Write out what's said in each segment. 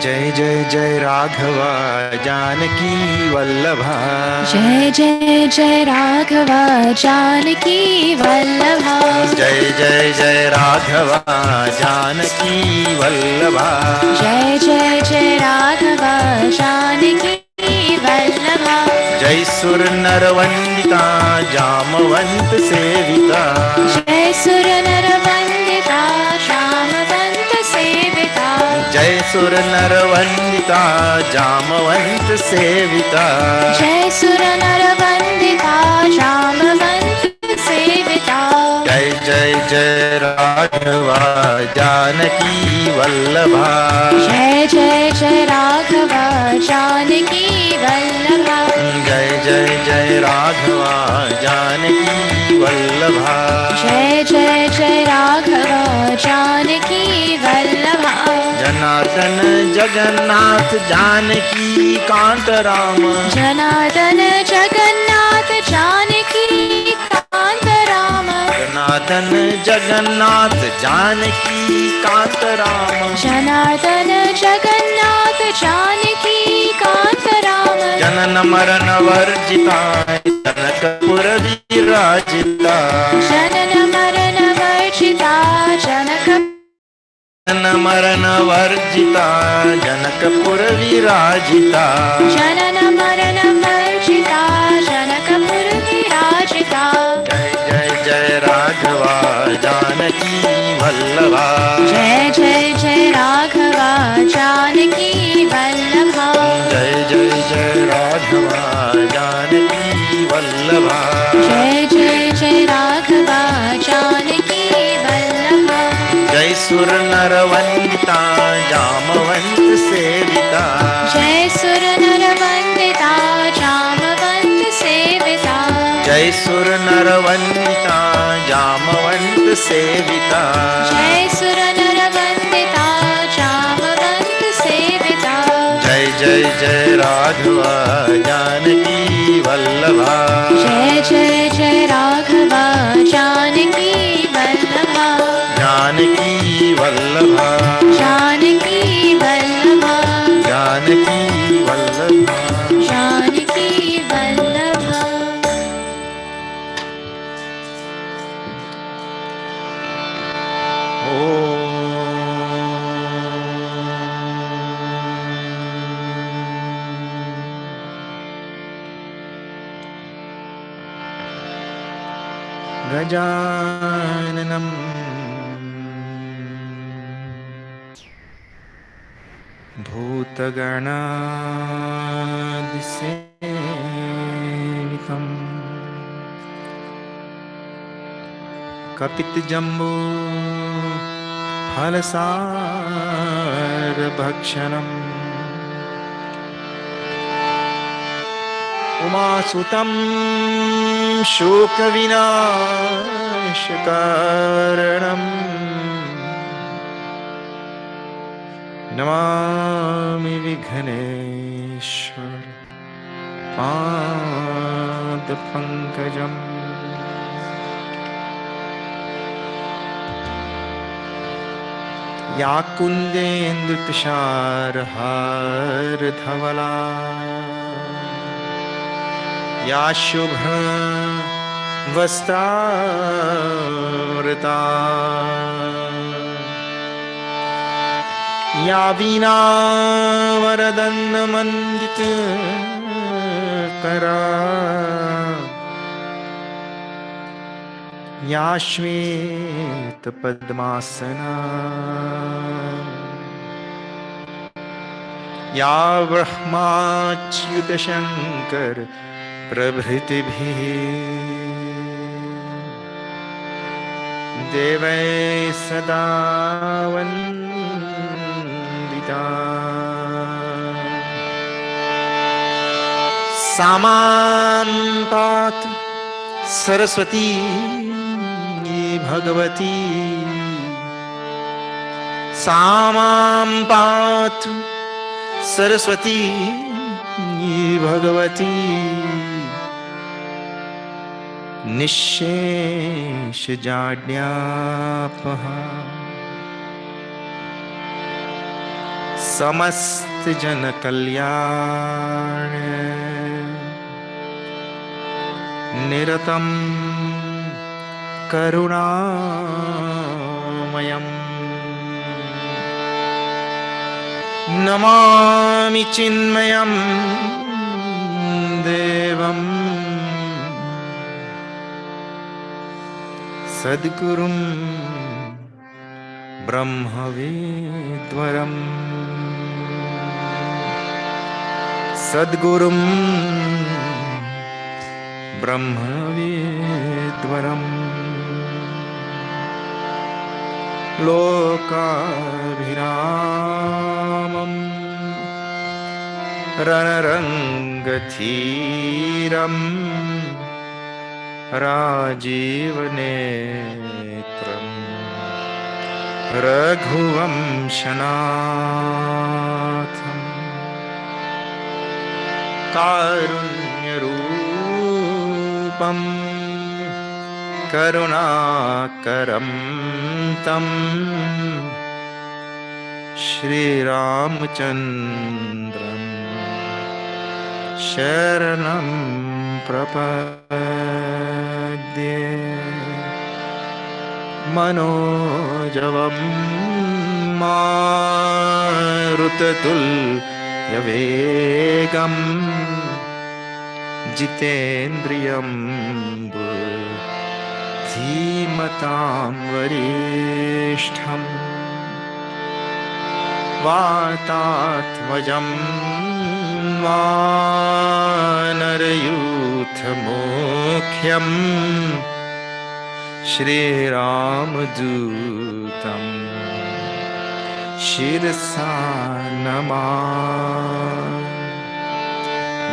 जय जय जय राघवा जानकी वल्लभा। जय जय जय राघवा जानकी वल्लभा। जय जय जय राघवा जानकी वल्लभा। जय जय जय राघवा जानकी वल्लभा। जय सुर नर वंदिता जामवंत सेविता। जय सुर नर वंदिता सुर नर वंदिता जामवंत सेविता। जय सुर नर वंदिता जामवंत सेविता। जय जय जय राघवा जानकी वल्लभा। जय जय जय राघवा जानकी वल्लभा। जय जय जय राघवा जानकी वल्लभा। जय जय जय राघवा जानकी वल्लभा। जनार्दन जगन्नाथ जानकी कांत राम। जनार्दन जगन्नाथ जानकी कांत राम। जनार्दन जगन्नाथ जानकी कांत राम। जनार्दन जगन्नाथ जानकी कांत राम। जनन मरण वर्जिता जनकपुर विराजिता। जनन मरण वर्जिता जनक। जनन मरण वर्जिता जनकपुर विराजिता। जनन मरण वर्जिता जनकपुर विराजिता। जय जय जय राघवा जानकी वल्लभा। जय जय जय राघवा जानकी वल्लभा। जय जय जय राघवा जानकी वल्लभा। जय जय जय राघवा जानकी वल्लभा। जय सुर नर वंदिता जामवंत सेविता। जय सुर नर वंदिता जामवंत सेविता। जय सुर नर वंदिता जामवंत सेविता। जय सुर नर वंदिता जामवंत सेविता। जय जय जय राघवा जानकी वल्लभा। जय जय जय राघवा जानकी वल्लभा। जानकी वल्लभा। जानकी वल्लभा। जानकी वल्लभा। जानकी वल्लभा। गजाननम् भूतगणादिसेवितम् कपितजम्बो फलसारभक्षणम् उमासुतं शोकविनाशकारणम् नमामि विघ्नेश्वर पादपङ्कजम्। या कुन्देन्दुतुषारहारधवला या शुभ्रवस्त्रावृता या वीणावरदण्डमण्डितकरा या श्वेतपद्मासना या ब्रह्माच्युतशङ्कर प्रभृतिभिः देवै सदा वन्दिता। सामां पातु सरस्वती भगवती। सामां पातु सरस्वती भगवती। निःशेषजाड्यापः समस्तजनकल्याण निरतं करुणामयम् नमामि चिन्मयं देवम् सद्गुरुं ब्रह्मविद्वरम् सद्गुरुं ब्रह्मविद्वरम् लोकाभिरामम् रणरङ्गधीरम् राजीवनेत्रम् रघुवंशनाथम् कारुण्यरूपम् करुणाकरं तं श्रीरामचन्द्रं शरणं प्रपद्ये मनोजवं मारुततुल्यवेगम् जितेन्द्रियं धीमतां वरिष्ठम् वातात्मजं वानरयूथमुख्यं श्रीरामदूतं शिरसा नमामि।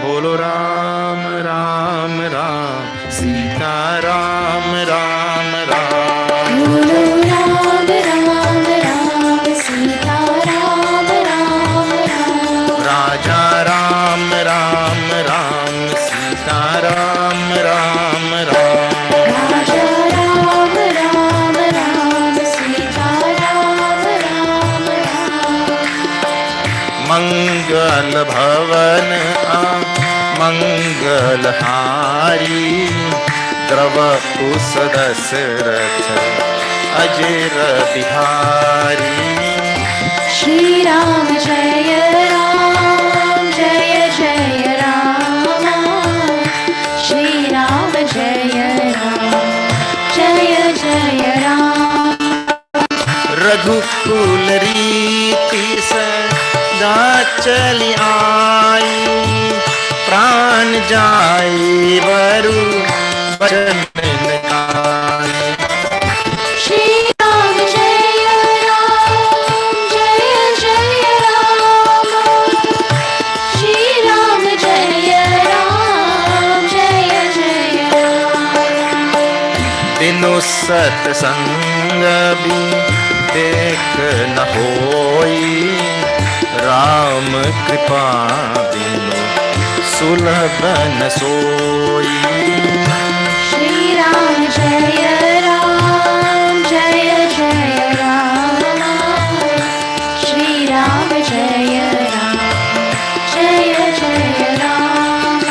बोलो राम राम राम सीता राम राम राम। बोलो राम राम राम सीता राम राम राम। राजा राम राम राम सीता राम राम राम। राजा राम राम राम सीता राम राम राम। मंगल भवन मंगलहारी द्रवकुश दशरथ अजर बिहारी। श्री राम जय राम जय जय राम। श्री राम जय राम जय जय राम। रघुकुल रीति सदा चली आई प्राण जाई वरु वचन न काई। श्री राम जय राम जय जय राम। श्री राम जय राम जय जय राम। बिनु सतसंग भी देख न होई राम कृपा बिनु सुलभ न सोई। श्री राम जय राम जय जय राम। श्री राम जय राम जय जय राम।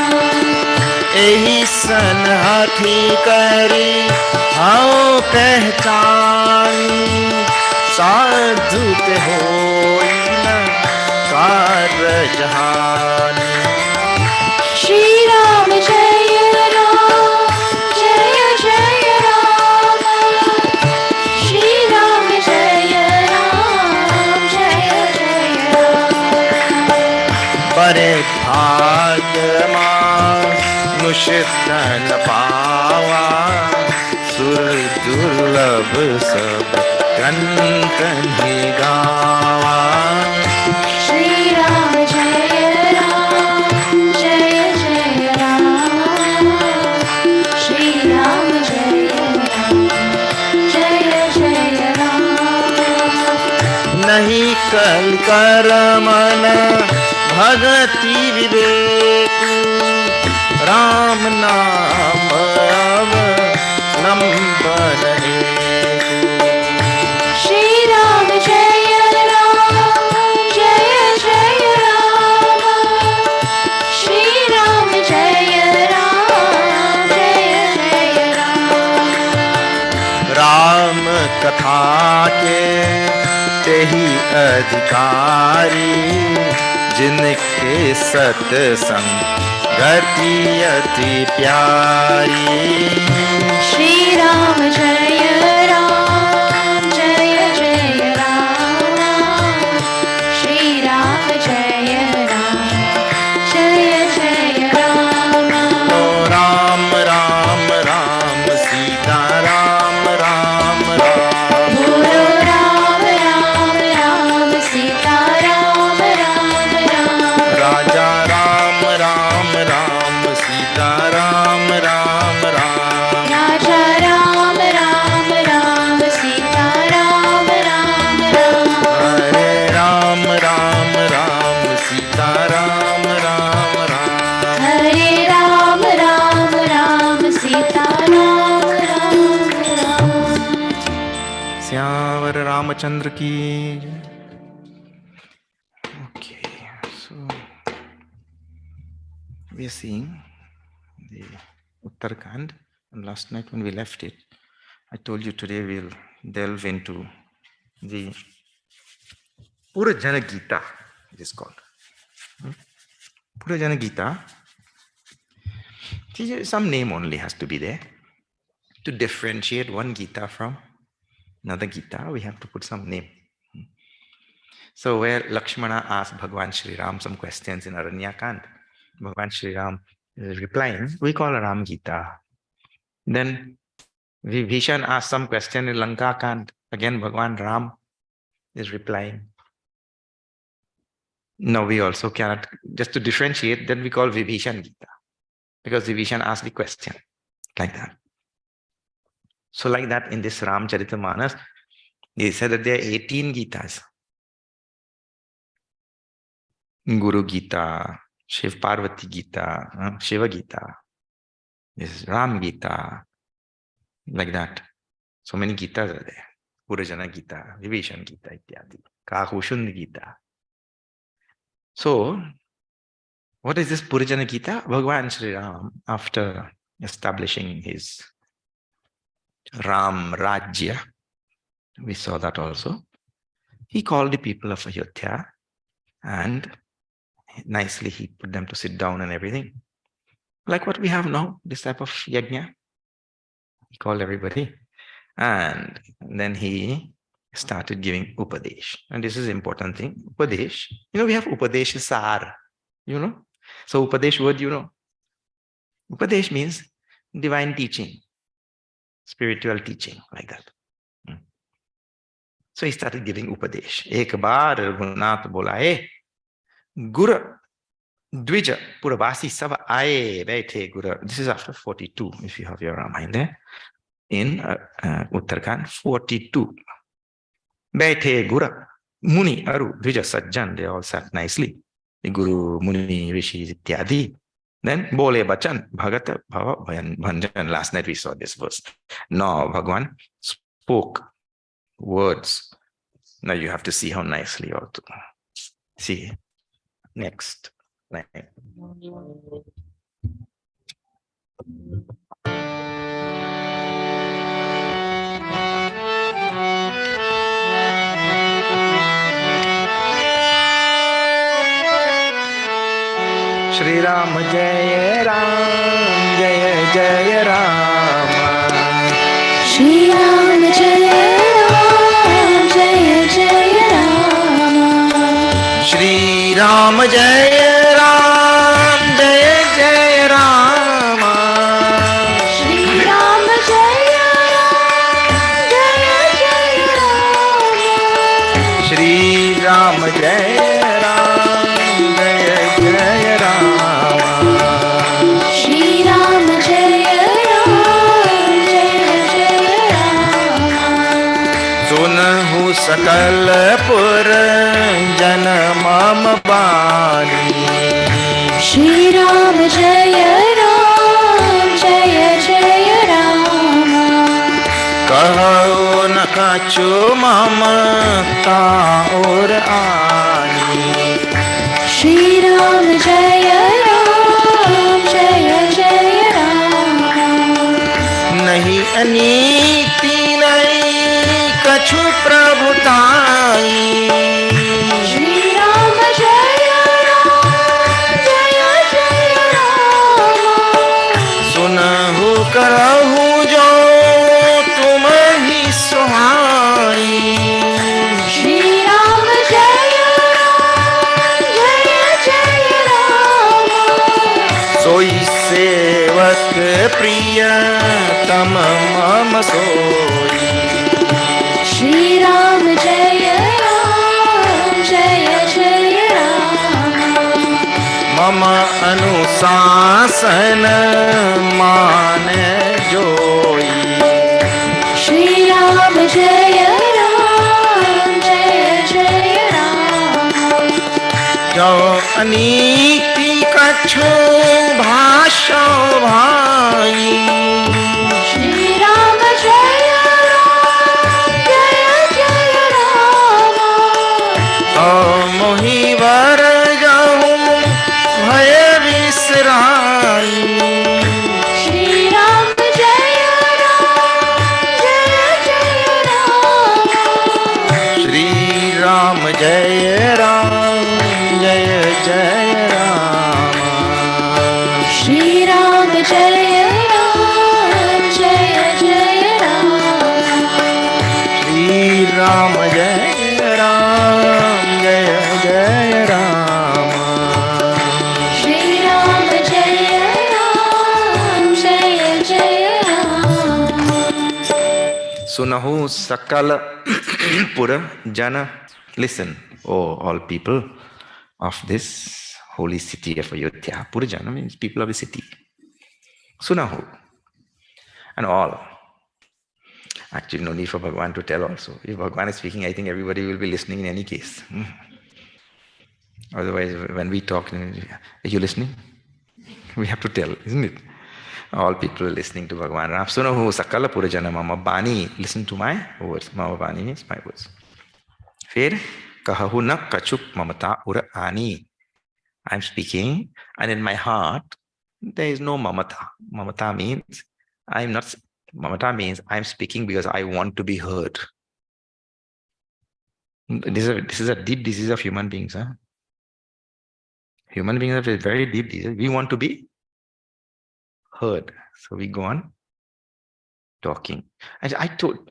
एही सन हाथी करी आओ पहचानी साधु ते होई न कारजहानी। श्री राम जय राम जय जय राम। श्री राम जय राम जय जय राम। बड़े भाग्यमा मुश्तन पावा सुर दुर्लभ सब कंकन ही गावा। श्री राम जय राम जय जय राम। श्री राम जय राम जय जय राम। नहीं कल कर मन भगति विवेक राम नाम अवलंबन एक। श्री राम जय राम जय जय राम। श्री राम जय राम जय जय राम। राम कथा के तेहि अधिकारी जिनके सत्संग गति अति प्यारी। श्री राम जय राम जय जय Ramachandra ki. Okay, so we are seeing the Uttarakhand, and last night when we left it, I told you today we'll delve into the Purajana Gita, it is called. Purajana Gita, some name only has to be there. To differentiate one Gita from another Gita, we have to put some name. So where Lakshmana asked Bhagwan Sri Ram some questions in Aranyakand, Bhagwan Sri Ram is replying, we call it Ram Gita. Then Vibhishan asked some question in Lanka Kand, again Bhagwan Ram is replying. No, we also cannot, just to differentiate, then we call Vibhishan Gita, because Vibhishan asked the question, like that. So like that in this Ramcharitamanas, he said that there are 18 Gitas. Guru Gita, Shiv Parvati Gita, Shiva Gita, this is Ram Gita, like that. So many Gitas are there. Purajana Gita, Vibhishan Gita, ityadi. Kahushund Gita. So, what is this Purajana Gita? Bhagwan Sri Ram, after establishing his Ram Rajya, we saw that also, he called the people of Ayodhya and nicely he put them to sit down and everything. Like what we have now, this type of yajna. He called everybody and then he started giving Upadesh. And this is important thing. Upadesh, we have Upadesh Sar, So Upadesh word, Upadesh means divine teaching, spiritual teaching, like that. So he started giving Upadesh. Ek baar Raghunath bolaye, Guru Dvija Puravasi Sava Aye Baithe Guru. This is after 42, if you have your Ramayana there. In Uttarakhand, 42. Baithe Guru Muni Aru Dvija Sajjan, they all sat nicely. The Guru Muni Rishi Ityadi. Then Bole Bachan Bhagata Bhava Bhanjan. Last night we saw this verse. Now Bhagwan spoke words. Now you have to see how nicely you ought to see. Next. Shri Ram Jaya Ram Jaya Jaya Ram. Shri Ram Jaya Ram Jaya Jaya Ram. Shri Ram Jaya Ram Jaya Jaya Ram. Shri Ram Jaya Ram Jaya Jaya Ram. Shri Ram Jaya Ram Jaya Jaya Ram. Shri Ram Jaya Ram Jaya Jaya Ram. सुनहु सकल पुर जन मम बानी. Shri Ram Jaya Ram Jaya Jaya Ram. कहो न कछु ममता और आनी. Shri Ram Jaya Ram Jaya Jaya Ram. नहीं अनीति नहीं कछु प्रभुताई. Shri Ram Jaya Ram Jaya Jaya Ram. सुनहु करहु जो तुम ही सुहाई. Shri Ram Jaya Ram Jaya Jaya Ram. सोई सेवक प्रिय तम मम सोई. Shri Ram Jaya Ram Jaya Jaya Ram. मम अनुशासन मान जोई. Shri Ram Jaya Ram Jaya Jaya Ram. जो अनीति कछु भाषो भाई. Shri Ram Jaya Ram Jaya Jaya Ram. Ram Jai Ram Jai Jai Ram Shri Ram Jaya Ram Jaya Jaya Ram Shri Ram Jai Ram Jai Jai Ram Shri Ram Jaya Ram Jaya Jaya Ram Sunahu Sakala Pura Jana. Listen, oh all people of this holy city of Ayodhya. Pura Jana means people of the city. Sunahu. And all. Actually, no need for Bhagavan to tell also. If Bhagavan is speaking, I think everybody will be listening in any case. Otherwise, when we talk, are you listening? We have to tell, isn't it? All people are listening to Bhagavan. Ram Sunahu Sakala Purajana Mama Bani. Listen to my words. Mama Bani means my words. Fir Kahahu na Kachup Mamata Ura Ani. I'm speaking, and in my heart, there is no mamata. Mamata means I'm not. Mamata means I'm speaking because I want to be heard. This is a deep disease of human beings. Huh? Human beings have a very deep disease. We want to be heard. So we go on talking. And I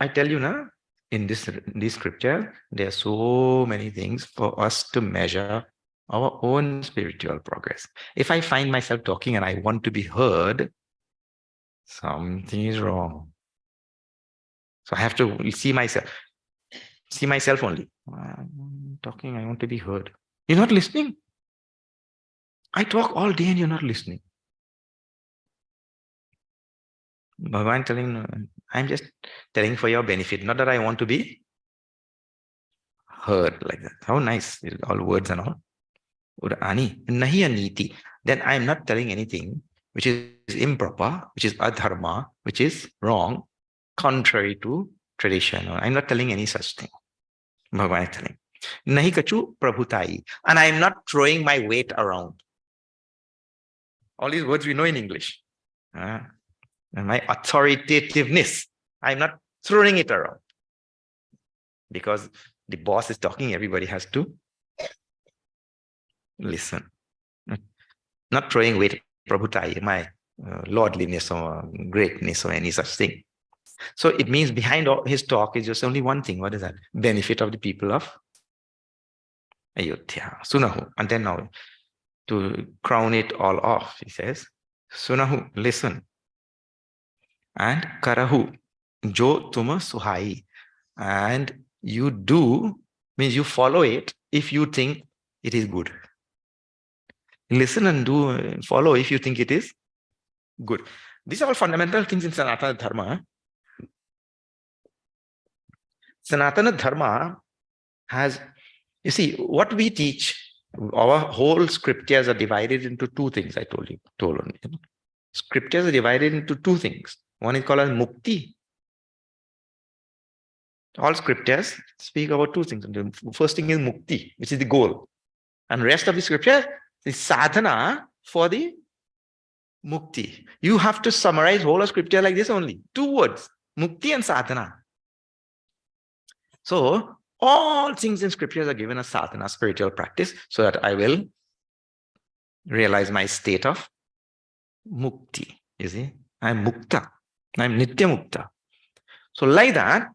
tell you now, in this scripture, there are so many things for us to measure our own spiritual progress. If I find myself talking and I want to be heard, something is wrong. So I have to see myself only. I'm talking, I want to be heard. You're not listening. I talk all day and you're not listening. Bhagavan telling, I'm just telling for your benefit, not that I want to be heard like that. How nice, all words and all. Urani, nahi aniti. Then I'm not telling anything which is improper, which is adharma, which is wrong, contrary to tradition. I'm not telling any such thing. Bhagavan is telling. Nahi kachu prabhutai. And I'm not throwing my weight around. All these words we know in English. And my authoritativeness, I'm not throwing it around. Because the boss is talking, everybody has to listen. Not throwing weight, prabhutai, my lordliness or greatness or any such thing. So it means behind all his talk is just only one thing. What is that? Benefit of the people of Ayodhya. Sunahu. And then now, to crown it all off, he says, Sunahu, listen. And Karahu, Jo Tuma Suhai. And you do, means you follow it if you think it is good. Listen and do, follow if you think it is good. These are all fundamental things in Sanatana Dharma. Sanatana Dharma has, you see, what we teach, our whole scriptures are divided into two things, I told only. Scriptures are divided into two things. One is called as mukti. All scriptures speak about two things. The first thing is mukti, which is the goal. And rest of the scripture is sadhana for the mukti. You have to summarize whole of scripture like this only. Two words, mukti and sadhana. So all things in scriptures are given as sadhana, spiritual practice, so that I will realize my state of mukti. You see, I'm mukta. I'm nitya mukta. So like that,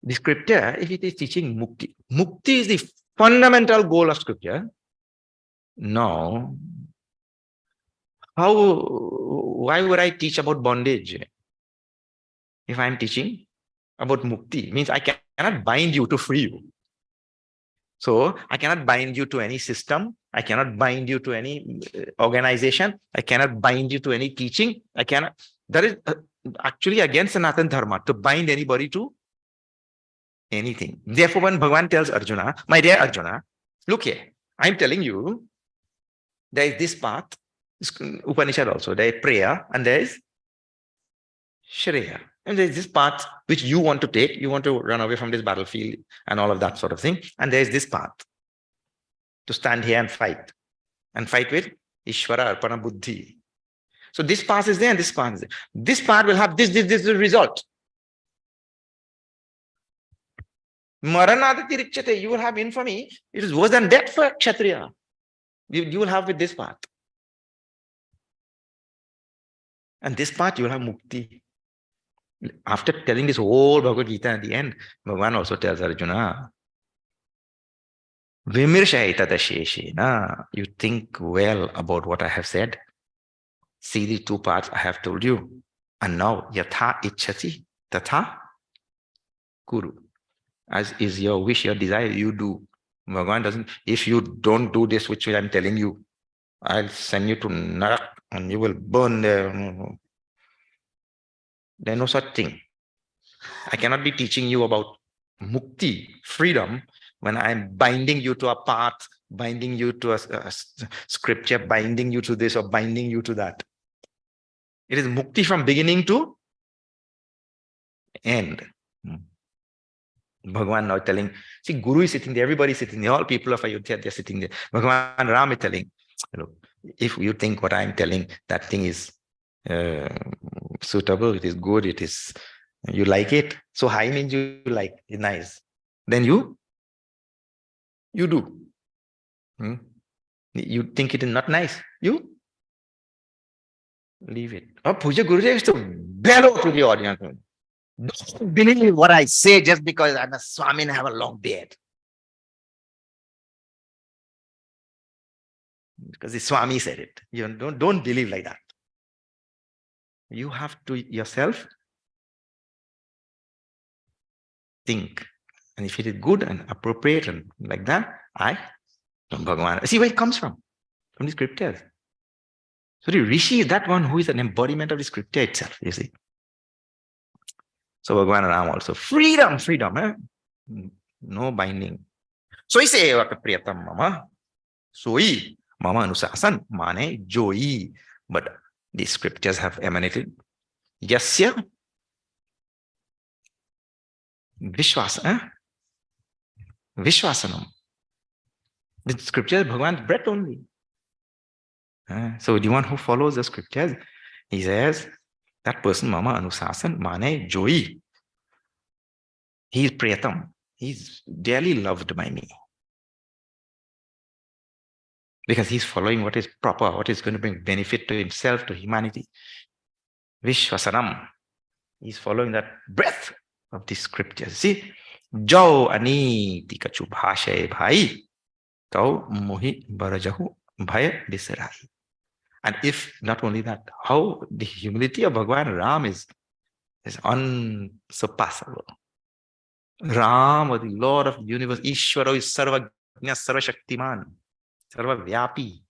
the scripture, if it is teaching mukti, mukti is the fundamental goal of scripture. Now, why would I teach about bondage if I'm teaching about mukti? Means I cannot bind you to free you. So I cannot bind you to any system. I cannot bind you to any organization. I cannot bind you to any teaching. I cannot. That is actually against Sanatana Dharma, to bind anybody to anything. Therefore, when Bhagavan tells Arjuna, my dear Arjuna, look here, I'm telling you, there is this path, Upanishad also, there is prayer, and there is Shreya. And there is this path which you want to take, you want to run away from this battlefield and all of that sort of thing. And there is this path to stand here and fight with Ishvara, Arpana, Buddhi. So this path is there and this path is there. This path will have this result. Maranadati richate, you will have infamy. It is worse than death for Kshatriya. You will have with this path. And this path you will have mukti. After telling this whole Bhagavad Gita at the end, Bhagavan also tells Arjuna, Vimirshayatadasheshena, you think well about what I have said. See the two parts I have told you. And now, yatha ichhasi, tatha kuru. As is your wish, your desire, you do. Bhagavan doesn't, if you don't do this, which I'm telling you, I'll send you to Narak and you will burn there. There's no such thing. I cannot be teaching you about mukti, freedom, when I'm binding you to a path, binding you to a scripture, binding you to this or binding you to that. It is mukti from beginning to end. Bhagavan now telling, see, Guru is sitting there, everybody is sitting there, all people of Ayodhya, they're sitting there. Bhagavan Ram is telling, look, if you think what I'm telling, that thing is suitable, it is good, it is, you like it. So high means you like, it's nice. Then you do. You think it is not nice, you leave it. Oh, Puja Gurudev is to bellow to the audience. Don't believe what I say just because I'm a Swami and I have a long beard. Because the Swami said it. You don't believe like that. You have to yourself think. And if it is good and appropriate and like that, Bhagavan. See where it comes from the scriptures. So the Rishi is that one who is an embodiment of the scripture itself, you see. So Bhagavan Ram also, freedom, no binding. So he say, Priyatam Mama, Soi, Mama Anusasan, Mane, Joi. But the scriptures have emanated. Yasya, Vishwasanam. The scripture is Bhagavan's breath only. So the one who follows the scriptures, he says, that person, Mama Anusasan, Mane, Joi. He is Priyatam. He's dearly loved by me. Because he's following what is proper, what is going to bring benefit to himself, to humanity. Vishwasanam. He's following that breath of the scriptures. See? Jo ani tikachu bhashay bhai. Tau mohi barajahu bhaya bisarai. And if not only that, how the humility of Bhagavan Ram is unsurpassable. Ram, or the Lord of the universe, Ishvara is Sarvajna, Sarvashaktiman, Sarvavyapi.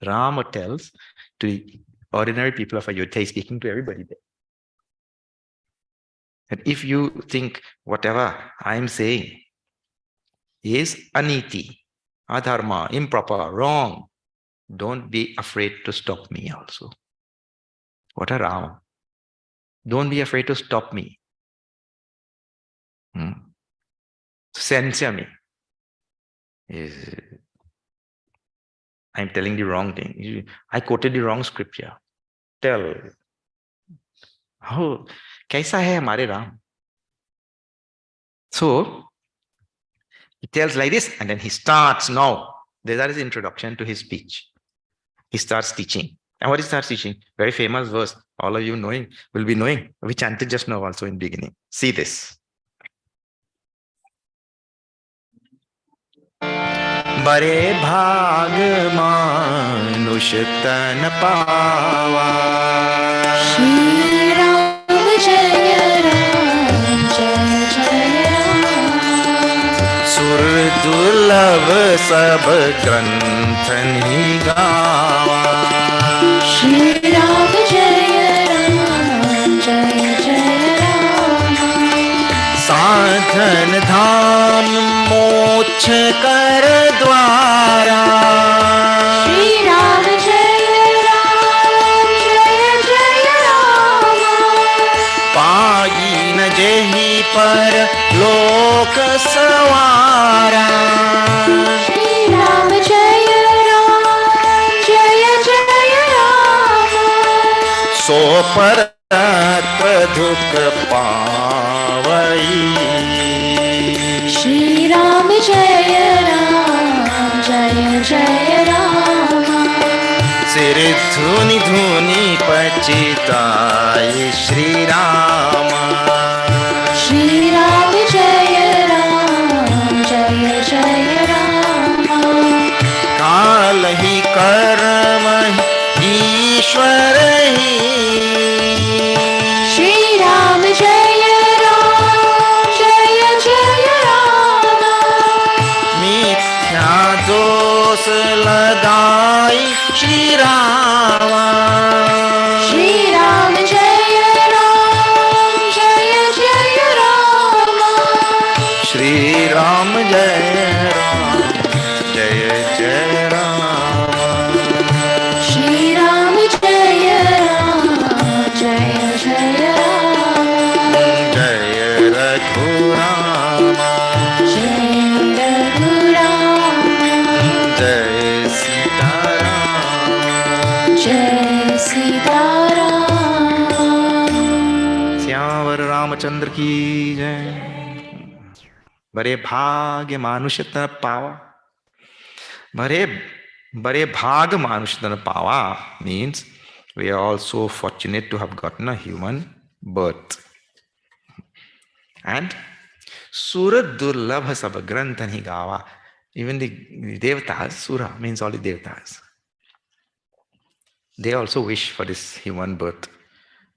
Rama tells to the ordinary people of Ayodhya, speaking to everybody there. And if you think whatever I am saying is aniti, adharma, improper, wrong, don't be afraid to stop me also. What a Rama. Don't be afraid to stop me. Censure me. I'm telling the wrong thing. I quoted the wrong scripture. Tell. How? Kaisa hai hamare Ram? So, he tells like this, and then he starts now. That is the introduction to his speech. He starts teaching. And what he starts teaching? Very famous verse. All of you will be knowing. We chanted just now also in beginning. See this. Bare bhag manush tan pawa. Shri Ram Jaya Ram Jaya Jaya Ram. Sur durlabh sab granthan gawa. Shri Ram Jaya Ram Jaya Jaya Ram. Sadhan dham moksha kar dwara. Shri Ram Jaya Ram Jaya Jaya Ram. Payi na jehi par lok sawara. Shri Ram Jaya Ram Jaya Jaya Ram. So parat duk pavai. Shri Ram Jaya Ram, Jaya Jaya Rama. सिर धुनि धुनि पचिताय Shri Ram Shri Ram Jaya Ram, Jaya Jaya Rama. काल ही कर्म ही ईश्वर ही Shri Ram Jaya Ram, Jaya Jaya Rama. मिथ्या दोष लगाई Shri Ram Shri Ram Jaya Ram, Jaya Jaya Rama. Shri Ram जय राम जय जय Ram Shri Ram Jaya Ram, Jaya Jaya Rama. जय रघुराम Jai Raghuram, जय सीताराम Jai Sitaram. श्यावर रामचंद्र की जय बड़े भाग्य मानुष्य तन पावा बड़े बड़े भाग मानुष्य तन पावा means we are all so fortunate to have gotten a human birth and Sura Durlabha Sab Grantani Gava. Even the Devatas, Sura means all the Devatas. They also wish for this human birth.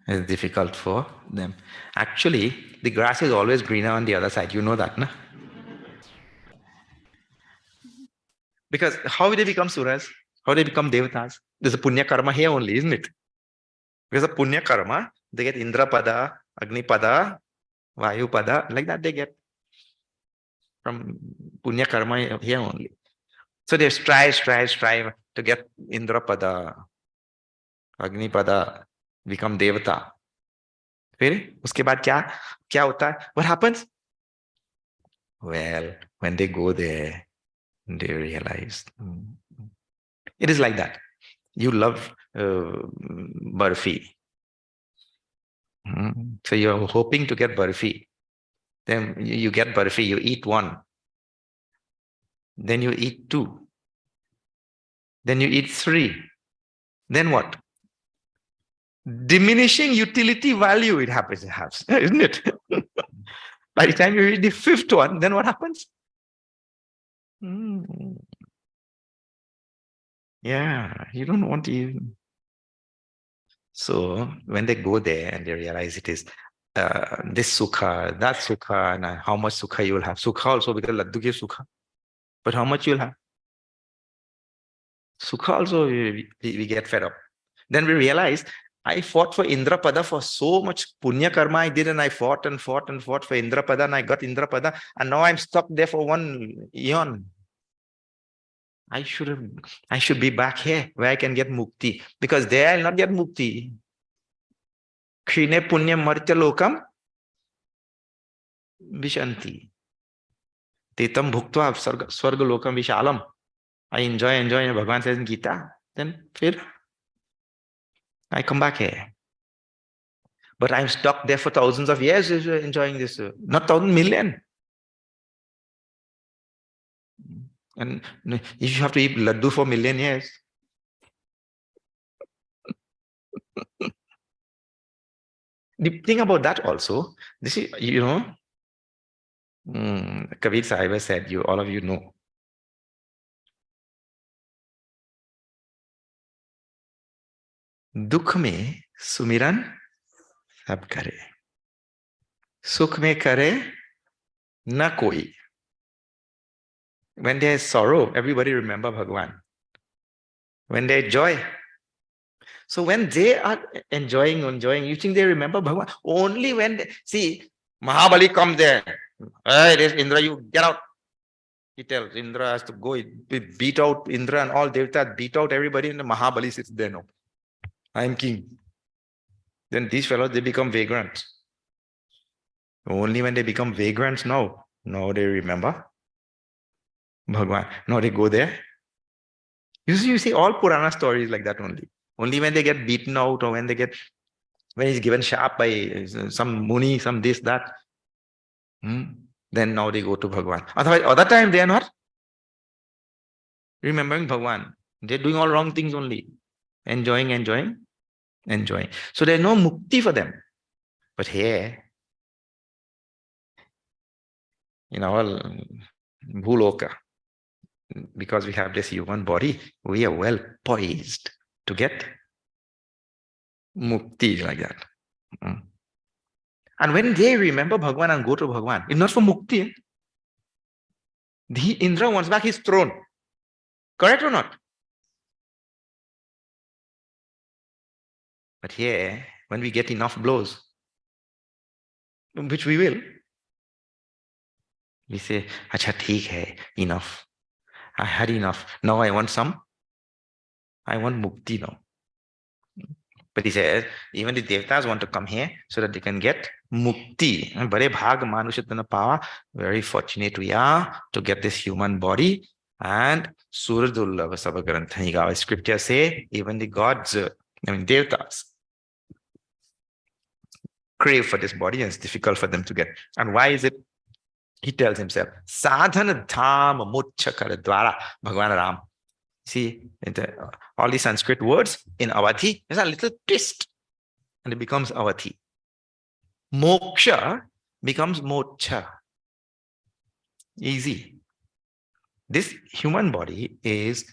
It's difficult for them. Actually, the grass is always greener on the other side. You know that, no? Because how they become Suras? How they become Devatas? There's a Punya Karma here only, isn't it? Because of Punya Karma, they get Indra Pada, Agni Pada, Vayu Pada, like that they get. From Punya Karma here only. So they strive to get Indra Pada, Agni Pada, become Devata. फिर उसके बाद क्या होता है? What happens? Well, when they go there, they realize it is like that. You love barfi. So you're hoping to get barfi. Then you get barfi, you eat one. Then you eat two. Then you eat three. Then what? Diminishing utility value it happens to have, isn't it? By the time you reach the fifth one, then what happens? Yeah, you don't want to even. So when they go there and they realize it is this sukha, that sukha, and how much sukha you will have. Sukha also because laddu ki sukha. But how much you'll have? Sukha also we get fed up. Then we realize I fought for Indra Pada for so much punya karma I did, and I fought for Indra Pada, and I got Indra Pada, and now I'm stuck there for one eon. I should be back here where I can get mukti, because there I'll not get mukti. Krine punya martya lokam vishanti. Tetam bhuktva swarga lokam vishalam. I enjoy, and Bhagavan says in Gita, then fir I come back here. But I'm stuck there for thousands of years enjoying this, not 1,000 million. And if you have to eat laddu for 1,000,000 years. The thing about that also, this is, Kabir Sahib said, all of you know. दुख में सुमिरन सब करे, सुख में करे न कोई. When there is sorrow, everybody remember Bhagavan. When there is joy, so when they are enjoying, you think they remember Bhagavan? Only when they see Mahabali comes there. Hey, there's Indra, you get out. He tells Indra has to go, beat out Indra and all Devatas, beat out everybody, and the Mahabali sits there. No, I am king. Then these fellows, they become vagrants. Only when they become vagrants now they remember Bhagavan. Now they go there. You see all Purana stories like that only. Only when they get beaten out, or when he's given sharp by some Muni, some this, that. Then now they go to Bhagwan. Otherwise, other time they are not remembering Bhagwan. They're doing all wrong things only. Enjoying, enjoying, enjoying. So there's no mukti for them. But here, in our Bhuloka, because we have this human body, we are well poised to get mukti like that. And when they remember Bhagwan and go to Bhagwan, it's not for mukti. The Indra wants back his throne. Correct or not? But here, when we get enough blows, which we will, we say, Acha, theek hai, enough. I had enough. Now I want mukti now. But he says, even the Devtas want to come here so that they can get mukti. Bare bhag manushatana power. Very fortunate we are to get this human body. And Suradullava Sabhagrantha. Scripture say, even the gods, Devtas, crave for this body and it's difficult for them to get. And why is it? He tells himself, Sadhana Dham Muchakara Dwara Bhagwan Ram. See, all these Sanskrit words in Avati, there's a little twist and it becomes Avati. Moksha becomes Moksha. Easy. This human body is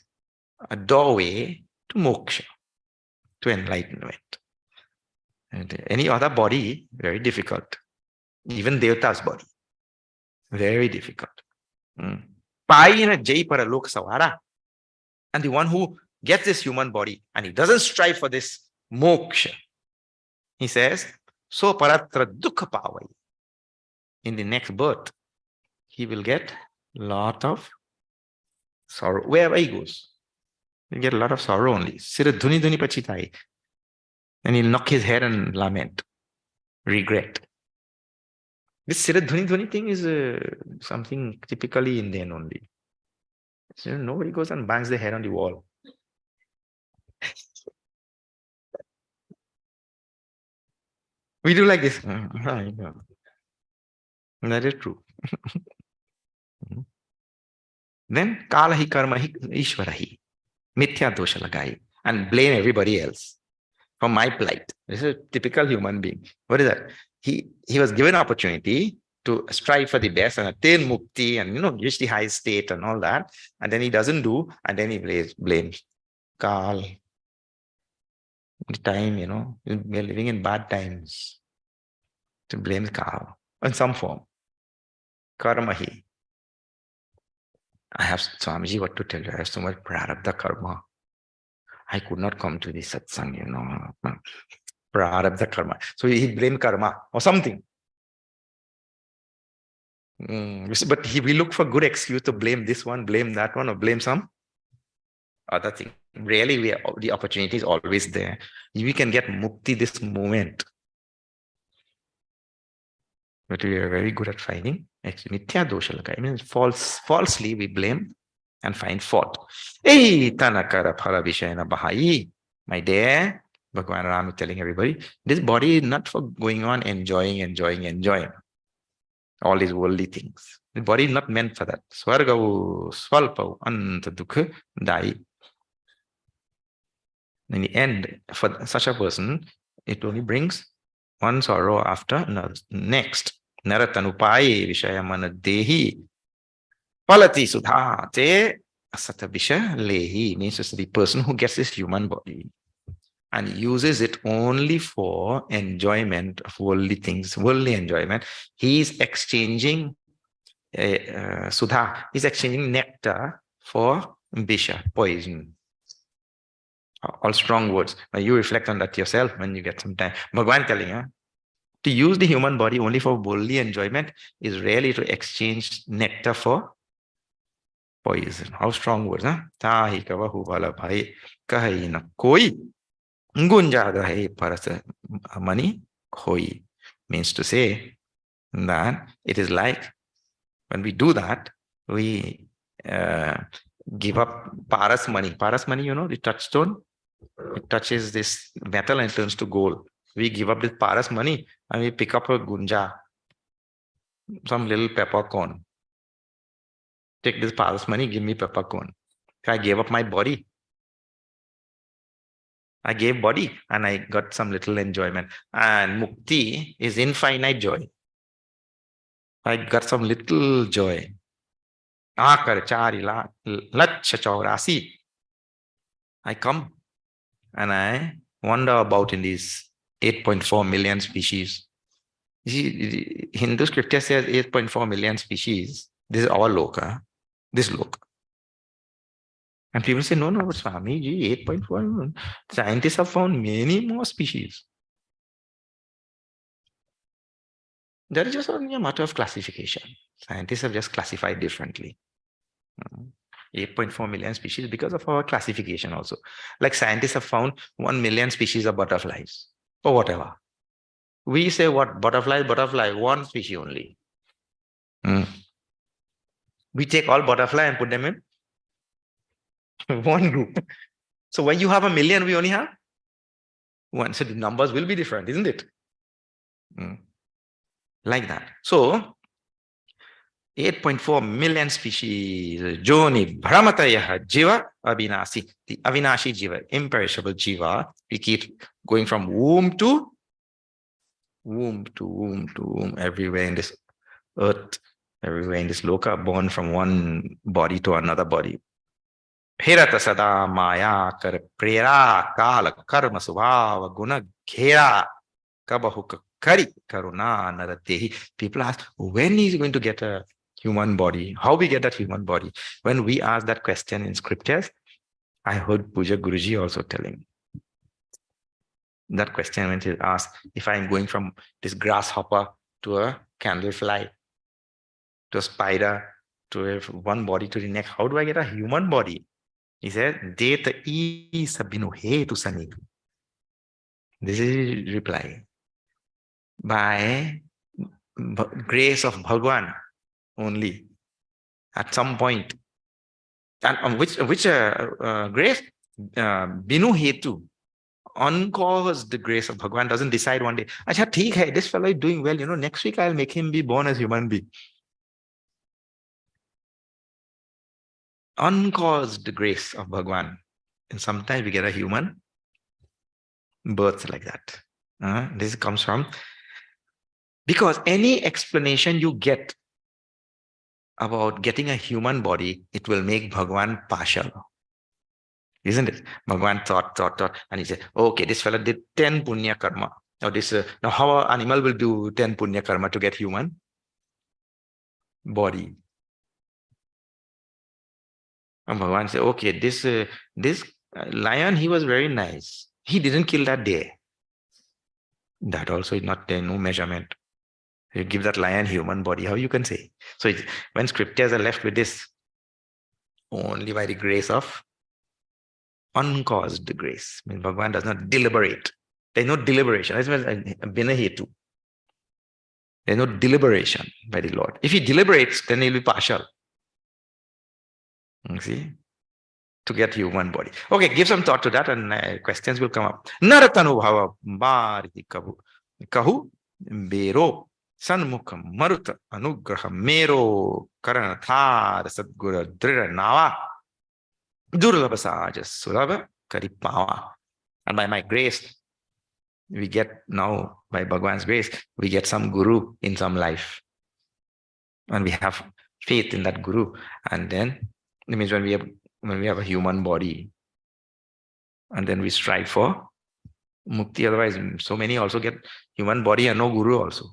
a doorway to Moksha, to enlightenment. And any other body, very difficult. Even Devta's body, very difficult. Payina Jai Paralok Savara. And the one who gets this human body and he doesn't strive for this moksha, he says, so paratra dukkha pavai. In the next birth, he will get a lot of sorrow. Wherever he goes, he'll get a lot of sorrow only. Siradhuni dhuni pachitai. And he'll knock his head and lament, regret. This Siradhuni dhuni thing is something typically Indian only. So nobody goes and bangs their head on the wall. We do like this. That is true. Then kalahi karmahi ishvarahi. Mithya dosha lagai. And blame everybody else for my plight. This is a typical human being. What is that? He was given opportunity to strive for the best and attain mukti and reach the high state and all that. And then he doesn't do, and then he blames Kal. The time, we are living in bad times. To blame Kal in some form. Karmahi. I have, Swamiji, what to tell you? I have so much prarabdha karma. I could not come to this satsang, Prarabdha karma. So he blamed karma or something. But we look for good excuse to blame this one, blame that one, or blame some other thing. Really, the opportunity is always there. We can get mukti this moment. But we are very good at finding mithya dosha lagai. I mean, falsely we blame and find fault. Hey, tanakara phala vishayana bahai. My dear, Bhagwan Ram is telling everybody, this body is not for going on enjoying all these worldly things. The body is not meant for that. Swargavu swalpavu anta dukha dai. In the end, for such a person, it only brings one sorrow after another. Next, naratanupaye vishayamana dehi palati sudha te asatabisha lehi. Means it's the person who gets this human body and uses it only for enjoyment of worldly things, worldly enjoyment. He is exchanging sudha. He's exchanging nectar for bisha, poison. All strong words. Now you reflect on that yourself when you get some time. Bhagwan telling you, to use the human body only for worldly enjoyment is really to exchange nectar for poison. How strong words, huh? Tahi kavahu vala bhai kahai na koi gunja gahe parasa mani koi. Means to say that it is like when we do that, we give up paras money. Paras money, the touchstone. It touches this metal and turns to gold. We give up this paras money and we pick up a gunja. some little peppercorn. Take this father's money, give me peppercorn. I gave up my body. I gave body and I got some little enjoyment. And mukti is infinite joy. I got some little joy. Akar chari lacha chaurasi. I come and I wander about in these 8.4 million species. You see, Hindu scripture says 8.4 million species. This is our loka. This loka. And people say, no, Swami, 8.4. Scientists have found many more species. That is just only a matter of classification. Scientists have just classified differently. 8.4 million species because of our classification also. Like scientists have found 1 million species of butterflies or whatever. We say what? Butterfly, one species only. We take all butterfly and put them in one group. So when you have 1 million, we only have one. So the numbers will be different, isn't it? Like that. So 8.4 million species. Joni Brahmataya Jiva Avinasi. The Avinashi Jiva, imperishable Jiva. We keep going from womb to womb, everywhere in this earth, everywhere in this loka, born from one body to another body. Hirata sada maya kar prera kala karma subhava guna ghera kabahuka kari karuna naratehi. People ask, when is he going to get a human body? How we get that human body? When we ask that question in scriptures, I heard Puja Guruji also telling that question when he asked, if I'm going from this grasshopper to a candlefly, to a spider, to one body to the next, how do I get a human body? He said, Deta isa binuhe tu sani. This is his reply. By grace of Bhagwan only. At some point. And which grace? Binu hetu. Uncaused the grace of Bhagwan doesn't decide one day. Acha, theek hai, this fellow is doing well. Next week I'll make him be born as human being. Uncaused grace of Bhagwan. And sometimes we get a human birth like that. This comes from, because any explanation you get about getting a human body, it will make Bhagwan partial. Isn't it? Bhagwan thought, and he said, okay, this fellow did 10 punya karma. Now now how an animal will do 10 punya karma to get human body? And Bhagwan said, okay, this lion, he was very nice. He didn't kill that day. That also is not no measurement. You give that lion human body, how you can say? So when scriptures are left with this, only by the grace of uncaused grace. I mean, Bhagwan does not deliberate. There's no deliberation. That's what I've been here too. There's no deliberation by the Lord. If he deliberates, then he'll be partial. You see? To get human body. Okay, give some thought to that and questions will come up. Naratanu bhava bharati kahu bero sanmukham maruta anugraha mero karanathar sadgura drira nava durlabhasaja sulabha karipava. And by my grace, we get now, by Bhagwan's grace, we get some guru in some life. And we have faith in that guru. And then, it means when we have a human body, and then we strive for mukti. Otherwise, so many also get human body and no guru also.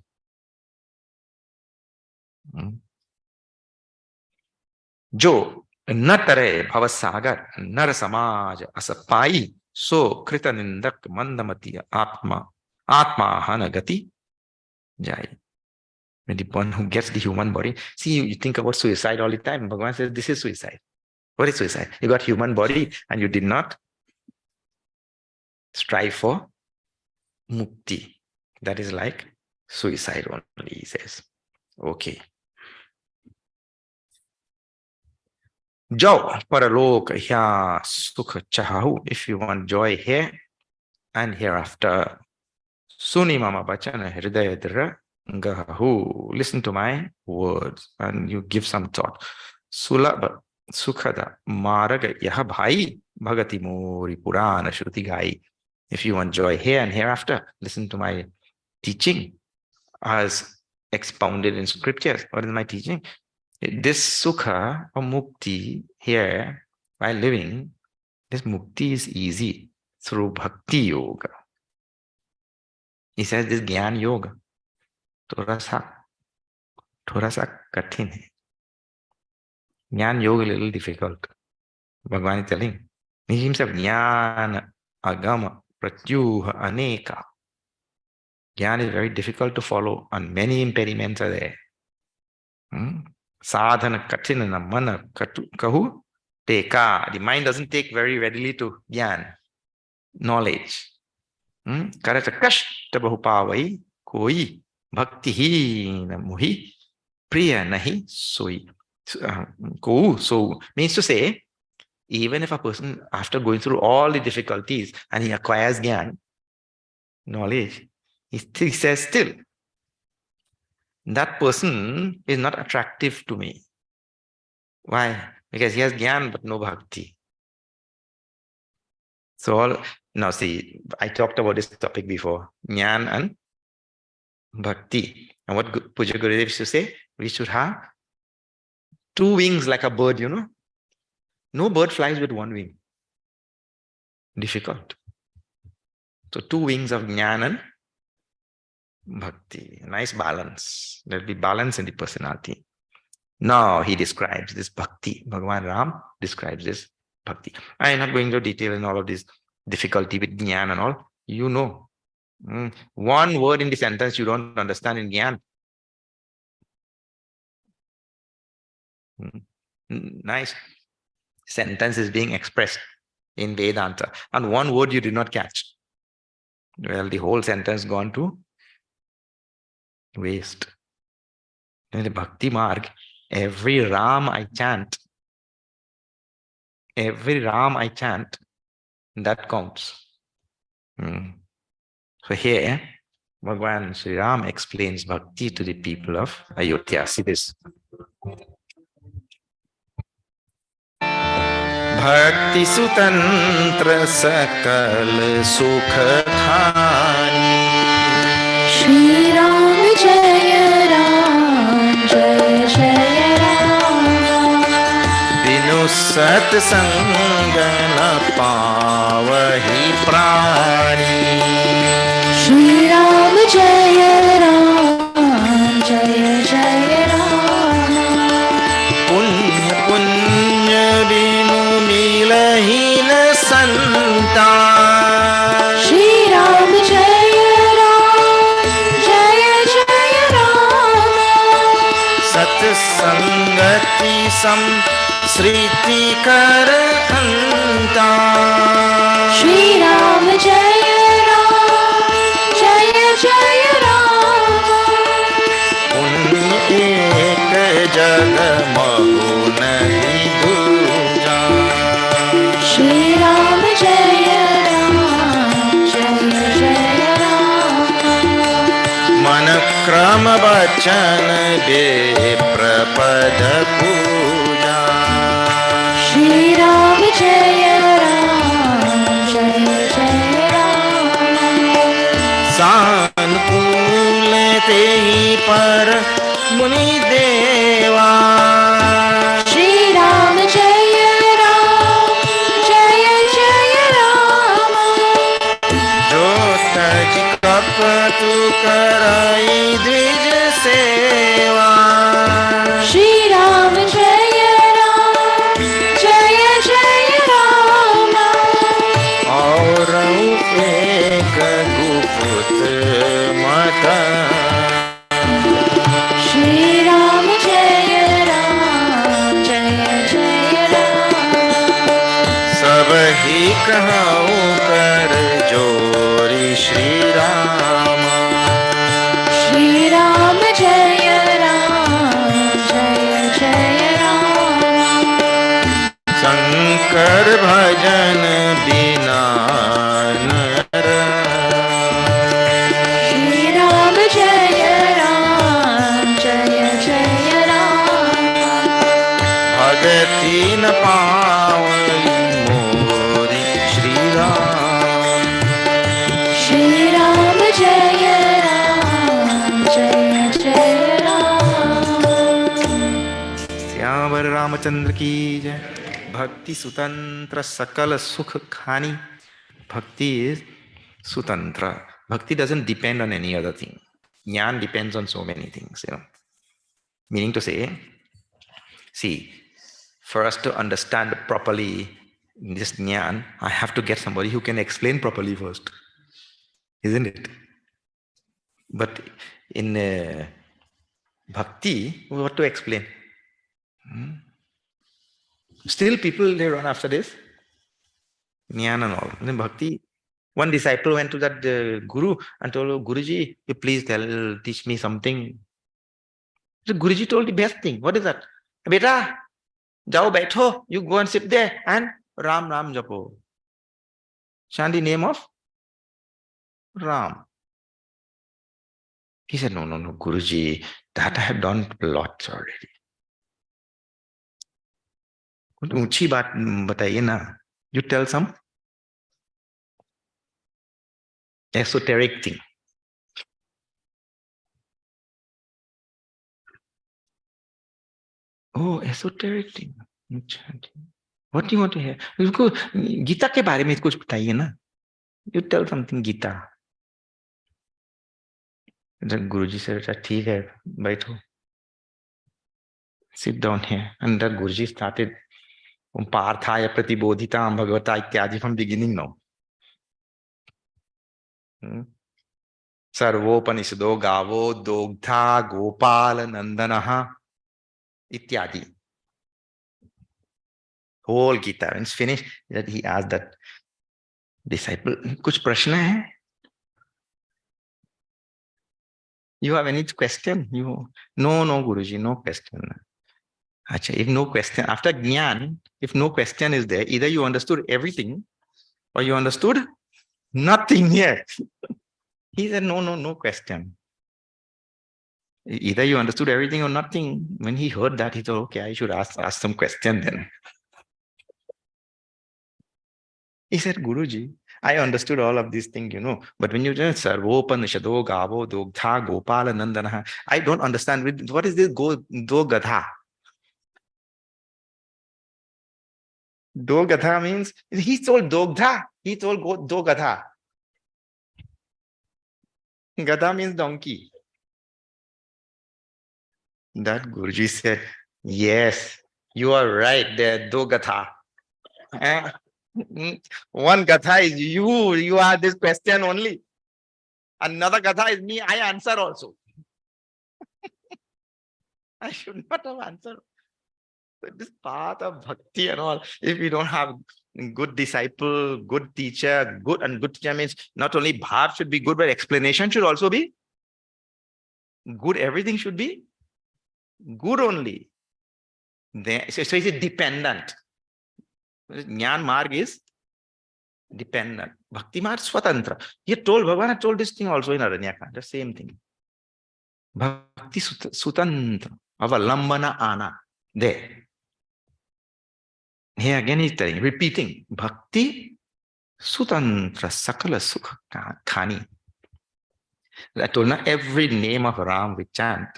Jo natare bhavasagar nar samaj asapai so krita nindak mandamati atma hanagati jai. When the one who gets the human body, see, you think about suicide all the time. Bhagavan says this is suicide. What is suicide? You got human body and you did not strive for mukti. That is like suicide only, he says. Okay. Jao paraloka hya sukha chahu. If you want joy here and hereafter, suni mama bachana hridayadra Gahu, listen to my words and you give some thought. Sulabha Sukhada Maraga Yaha Bhai Bhagati Mori Purana Shruti Gai. If you enjoy here and hereafter, listen to my teaching as expounded in scriptures. What is my teaching? This Sukha or Mukti here, while living, this Mukti is easy through Bhakti Yoga. He says this Gyan Yoga. थोड़ा सा कठिन है. Jnana yoga a little difficult. Bhagavan is telling. He himself, Jnana, Agama, Pratyuha, Aneka. Jnana is very difficult to follow and many impediments are there. Sadhana, Katinana, Mana, Kahu, Teka. The mind doesn't take very readily to Jnana, knowledge. Karata Kashta Bahupavai, Koi. Bhakti hi muhi priya nahi soi. So means to say, even if a person, after going through all the difficulties and he acquires gyan, knowledge, he says still, that person is not attractive to me. Why? Because he has gyan but no bhakti. So now see, I talked about this topic before, jnana and bhakti. And what Puja Gurudev used to say, we should have two wings like a bird, No bird flies with one wing. Difficult. So two wings of jnana and bhakti. Nice balance. There will be balance in the personality. Now he describes this bhakti. Bhagavan Ram describes this bhakti. I am not going into detail in all of this difficulty with jnana and all. You know. One word in the sentence you don't understand in Gyan. Nice sentence is being expressed in Vedanta. And one word you did not catch. Well, the whole sentence gone to waste. In the Bhakti Marg, every Ram I chant, that counts. So here, Bhagavan Sri Ram explains bhakti to the people of Ayodhya. See this. Bhakti sutantra sakal sukha khani. Shri Ram Jaya Ram Jaya Jaya Ram. Binu sat sangana pavahi prani. Shri Ram Jaya Ram Jaya Jaya Ram. Punya punya binu milahi na santa. Shri Ram Jaya Ram Jaya Jaya Ram. Sat sangati sam sriti kar anta. Shri Ram Jaya Ram Jaya Jaya Ram. Punya ek jag mahu nahi duja. Shri Ram Jaya Ram Jaya Jaya Ram. Man kram bachan be prapad puja. Shri Ram Jaya Ram Jaya Jaya Ram. Sanukul tehi par muni deva. Shri Ram Jaya Ram Jaya Jaya Ram. Jo taj kapatu karai dvij seva. Shri Ram Jaya Ram Jaya Jaya Ram. Aur ek guput mata. Shri Ram Jaya Ram Jaya Jaya Ram. Sab hi kahau kar jori Shri Rama. Shri Ram Jaya Ram Jaya Jaya Ram. Shankar bhajan bina nar. Shri Ram Jaya Ram गति न पावई मोरे श्री राम। श्री राम जय राम जय जय राम। श्यावर रामचंद्र की जय। भक्ति स्वतंत्र सकल सुख खानी. Bhakti is sutantra. Bhakti doesn't depend on any other thing. Jnana depends on so many things, Meaning to say, see, for us to understand properly this jnana, I have to get somebody who can explain properly first, isn't it? But in bhakti, what to explain? Still people, they run after this jnana and all. And in bhakti, one disciple went to that guru and told, oh, Guruji, you please teach me something. So Guruji told the best thing. What is that? Beta, jao baitho, you go and sit there and Ram Ram japo. Chant the name of Ram. He said, no, Guruji, that I have done lots already. ऊंची बात बताइए ना. You tell some esoteric thing. Oh, esoteric thing. What do you want to hear? उसको गीता के बारे में कुछ बताइए ना. You tell something Gita. The Guruji said, ठीक है, बैठो. Sit down here. And the Guruji started Parthaya Pratibodhitam Bhagavata Ityadi from beginning now. Sarvopanishado Gavo Dogdha Gopala Nandanaha Ityadi. Whole Gita. When it's finished, that he asked that disciple, कुछ प्रश्न है? You have any question? No, Guruji, no question. Achha, if no question, after Jnana, if no question is there, either you understood everything or you understood nothing yet. He said, no question. Either you understood everything or nothing. When he heard that, he thought, okay, I should ask some question then. He said, Guruji, I understood all of these things, but when you just Sarvopanishado Gavo Dogdha Gopala Nandanaha, I don't understand. What is this Dogadha? Dogadha means, he told Dogdha, he told Dogadha. Gada means donkey. That Guruji said, yes, you are right there, Dogatha. One Gatha is you are this question only. Another Gatha is me, I answer also. I should not have answered. But this path of bhakti and all, if we don't have good disciple, good teacher, good teacher means not only bhav should be good, but explanation should also be good. Everything should be good only. So is it dependent? Jnana marg is dependent. Bhakti marg swatantra. He told, Bhagavan told this thing also in Aranyaka, the same thing. Bhakti sutantra, avalambana ana. There. Here again he's telling, repeating. Bhakti sutantra sakala sukha khani. I told now every name of Ram we chant,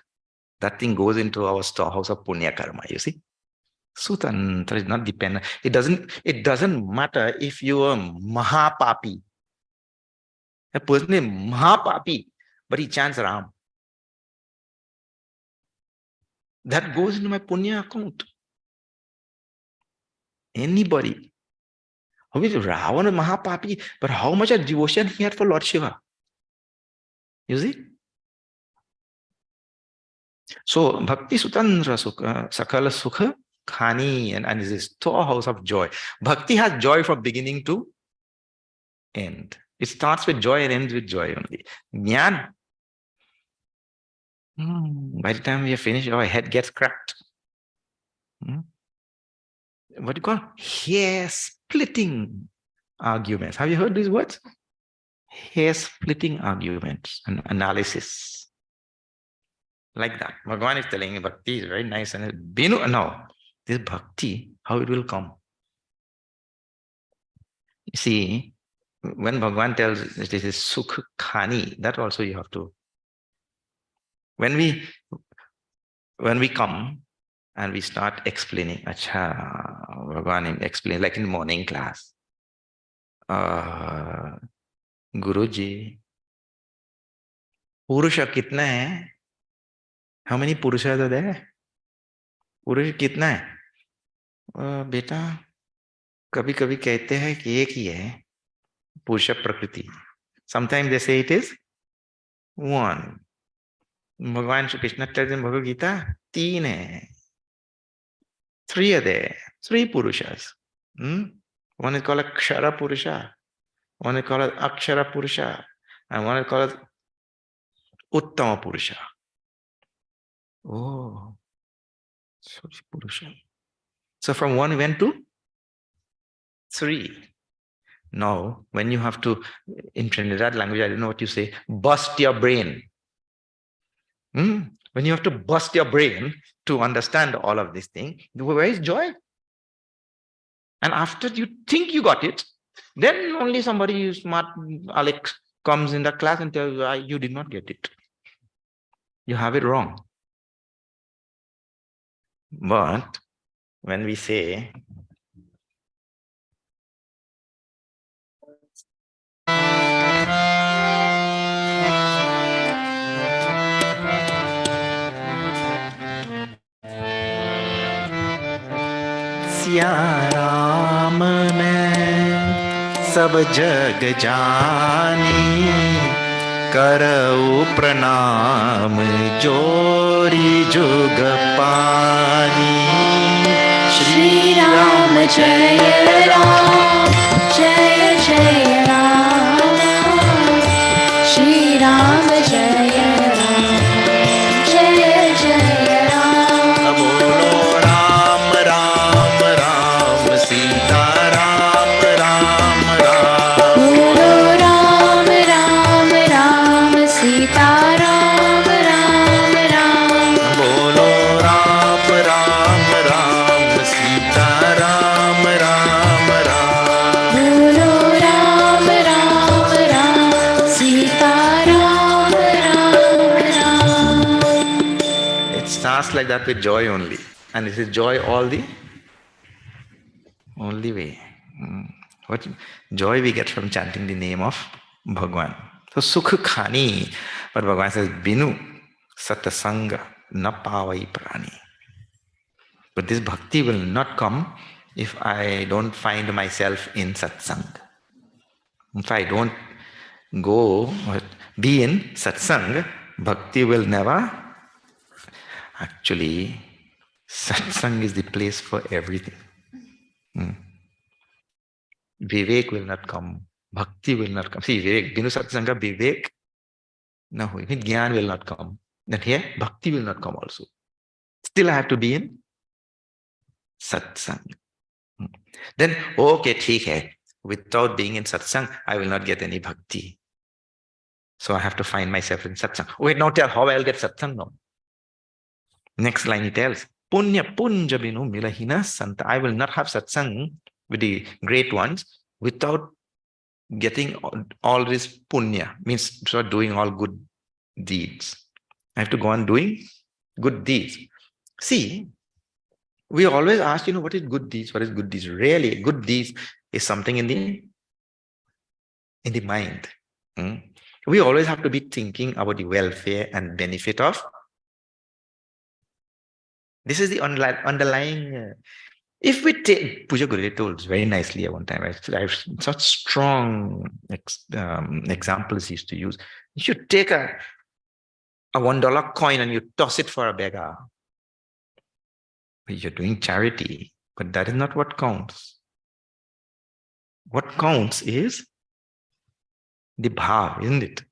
that thing goes into our storehouse of punya karma, you see. Sutantra is not dependent. It doesn't matter if you are Mahapapi. A person is Mahapapi, but he chants Ram. That goes into my punya account. Anybody. How is Ravana Mahapapi, but how much of devotion he had for Lord Shiva? You see? So Bhakti Sutantra Sakala Sukha Khani and is a storehouse of joy. Bhakti has joy from beginning to end. It starts with joy and ends with joy only. Jnana, by the time we are finished, our head gets cracked. What do you call? Hair-splitting arguments. Have you heard these words? Hair-splitting arguments and analysis. Like that. Bhagavan is telling Bhakti is very nice. And Binu, no. This bhakti, how it will come? You see, when Bhagavan tells this is sukh khani, that also you have to. When we come and we start explaining, acha, Bhagavan explain like in morning class. Guruji, Purusha kitna hai? How many Purushas are there? Purusha kitna hai? बेटा कभी कभी कहते हैं कि एक ही है पुरुष प्रकृति. Sometimes they say it is one. भगवान Shri Krishna tells in Bhagavad Gita, तीन है. Three are there. Three Purushas. One is called a Kshara Purusha. One is called Akshara Purusha. And one is called Uttama Purusha. Oh, sorry, Purusha. So from one went to three. Now, when you have to, in Trinidad language, I don't know what you say, bust your brain. When you have to bust your brain to understand all of this thing, where is joy? And after you think you got it, then only somebody smart, Alex, comes in the class and tells you, you did not get it. You have it wrong. But when we say, Siya Ram मैं सब जग जानी करऊ प्रणाम जोरी जुग पानी. Shri Ram Jai Ram, Jai Jai Ram. Shri Ram Jai Ram, Jai Jai Ram. बोलो Ram Ram Ram Sita Ram Ram Ram. Bolo Ram Ram Ram Sita Ram Ram Ram. बोलो Ram Ram Ram Sita Ram Ram Ram. Bolo Ram Ram Ram Sita Ram Ram Ram. It starts like that with joy only. And this is joy all the only way. What joy we get from chanting the name of Bhagwan. So sukh khani. But Bhagwan says, Binu satasanga na pavai prani. But this bhakti will not come if I don't find myself in satsang. If I don't go or be in satsang, bhakti will never. Actually, satsang is the place for everything. Vivek will not come. Bhakti will not come. See, Vivek, Binu satsanga, Vivek, no, Jnana will not come. Then here, Bhakti will not come also. Still I have to be in satsang. Then, okay, theek hai. Without being in satsang, I will not get any bhakti. So I have to find myself in satsang. Wait, now tell how I'll get satsang now. Next line he tells, Punya punja binu milahina santa. I will not have satsang with the great ones without getting all this punya, means start doing all good deeds. I have to go on doing good deeds. See, we always ask, what is good deeds? What is good deeds? Really, good deeds is something in the mind. We always have to be thinking about the welfare and benefit of. This is the underlying. If we take, Puja Gurudev told very nicely at one time, I have such strong examples he used to use. You should take a $1 coin and you toss it for a beggar. You're doing charity, but that is not what counts. What counts is the bhav, isn't it?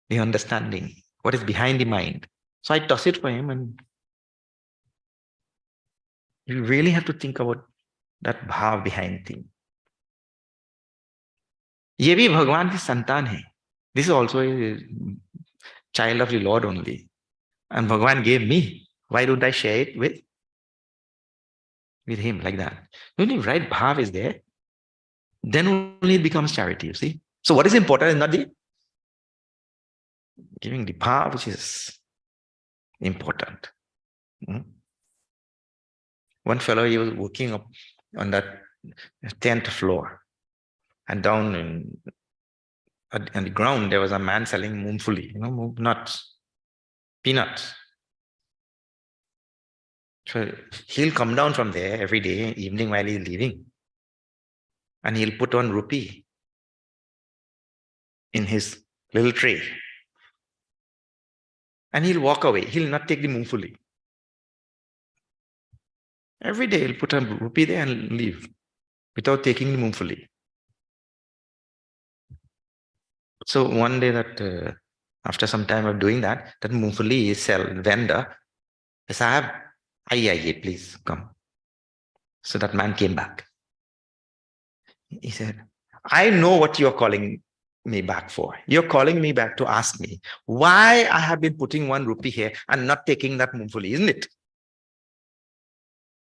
The understanding, what is behind the mind. So I toss it for him, and you really have to think about that bhav behind thing. Ye bhi Bhagwan ki santan hai. This is also a child of the Lord only. And Bhagwan gave me. Why don't I share it with with him like that. When the right bhav is there, then only it becomes charity, you see. So what is important is not the giving the bhav, which is important. One fellow, he was working up on that 10th floor, and down on the ground there was a man selling moongfuli, nuts, peanuts. So he'll come down from there every day, evening while he's leaving, and he'll put one rupee in his little tray. And he'll walk away. He'll not take the moongfuli. Every day he'll put a rupee there and leave without taking the moongfuli. So one day that after some time of doing that moongfuli vendor, Sahab, aiye, please come. So that man came back. He said, I know what you're calling me back for. You're calling me back to ask me why I have been putting 1 rupee here and not taking that moongfuli, isn't it?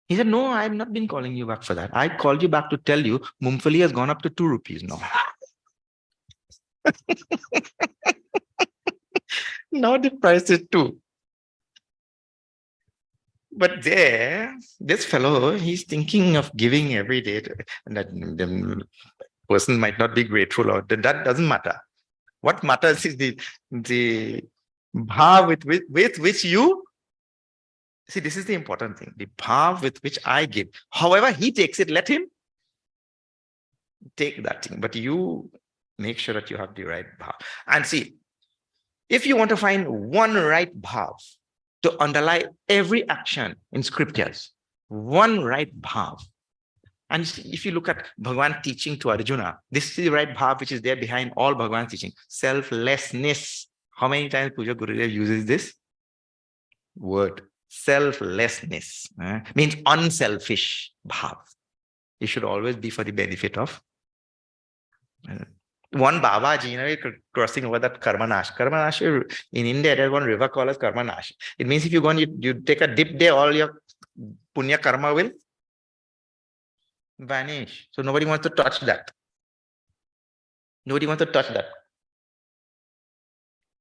He said, no, I have not been calling you back for that. I called you back to tell you moongfuli has gone up to 2 rupees now. Now the price is 2. But there, this fellow, he's thinking of giving every day. And that the person might not be grateful, or that doesn't matter. What matters is the bhav with which you see. This is the important thing. The bhav with which I give. However he takes it, let him take that thing. But you make sure that you have the right bhav. And see, if you want to find one right bhav to underlie every action in scriptures, one right bhav. And if you look at Bhagavan teaching to Arjuna, this is the right bhav which is there behind all Bhagavan's teaching. Selflessness. How many times Puja Gurudev uses this word? Selflessness. Means unselfish bhav. It should always be for the benefit of one Babaji, crossing over that Karmanash. Karmanash, in India, there's one river called as Karmanash. It means if you go and you take a dip there, all your punya karma will vanish. So nobody wants to touch that. Nobody wants to touch that.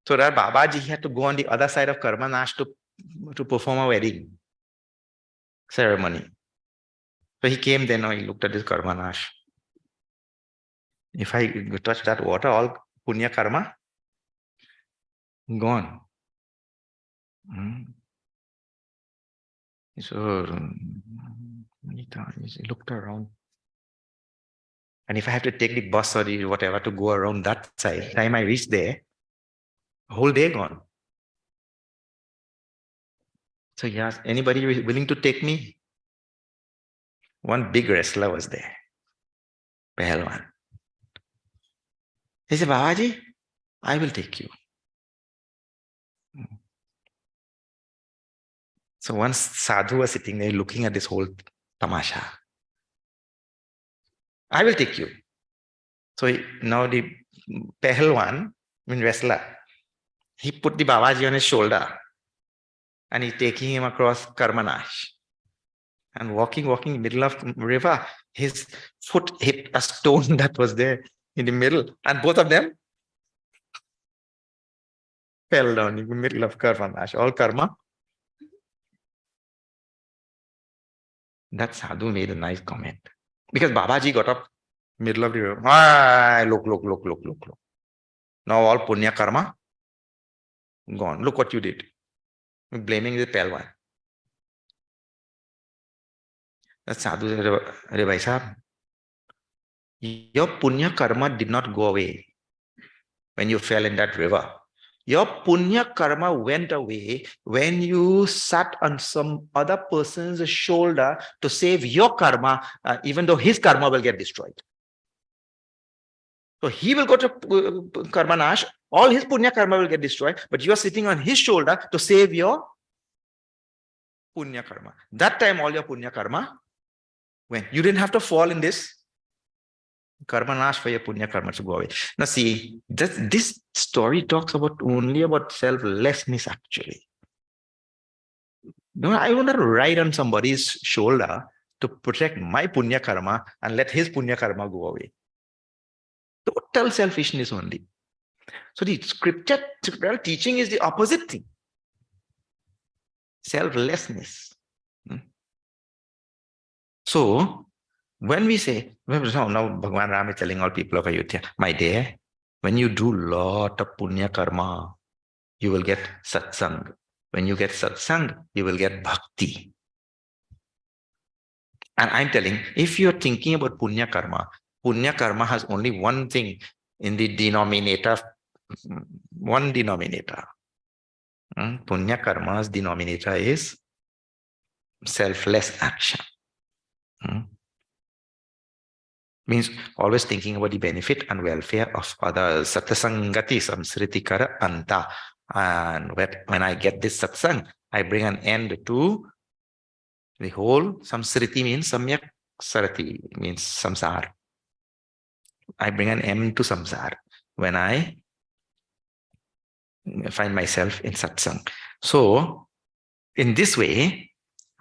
So that Babaji had to go on the other side of Karmanash to perform a wedding ceremony. So he came there, now he looked at this Karmanash. If I touch that water, all punya karma gone. So he looked around. And if I have to take the bus or the whatever to go around that side, time I reach there, whole day gone. So he asked, anybody willing to take me? One big wrestler was there, Pahalwan. He said, Babaji, I will take you. So once sadhu was sitting there looking at this whole tamasha. I will take you. So now the Pahalwan, wrestler, he put the Babaji on his shoulder and he's taking him across Karmanash. And walking in the middle of the river, his foot hit a stone that was there in the middle, and both of them fell down in the middle of Karmanash, all karma. That sadhu made a nice comment. Because Babaji got up middle of the river. Look. Now all punya karma gone. Look what you did. Blaming the Pahalwan. That sadhu said, Arey bhai sahab, your punya karma did not go away when you fell in that river. Your punya karma went away when you sat on some other person's shoulder to save your karma, even though his karma will get destroyed. So he will go to Karmanash, all his punya karma will get destroyed, but you are sitting on his shoulder to save your punya karma. That time all your punya karma went. You didn't have to fall in this Karmanash for your punya karma to go away. Now see, this story talks only about selflessness actually. No, I want to ride on somebody's shoulder to protect my punya karma and let his punya karma go away. Total selfishness only. So the scriptural teaching is the opposite thing. Selflessness. So when we say, now Bhagavan Ram is telling all people of Ayodhya, my dear, when you do lot of punya karma, you will get satsang. When you get satsang, you will get bhakti. And I'm telling, if you're thinking about punya karma has only one thing in the denominator, one denominator. Punya karma's denominator is selfless action. Means always thinking about the benefit and welfare of others. Satsangati samsritikara anta. And when I get this satsang, I bring an end to the whole. Samsriti means samyak sarati, means samsar. I bring an end to samsar when I find myself in satsang. So in this way,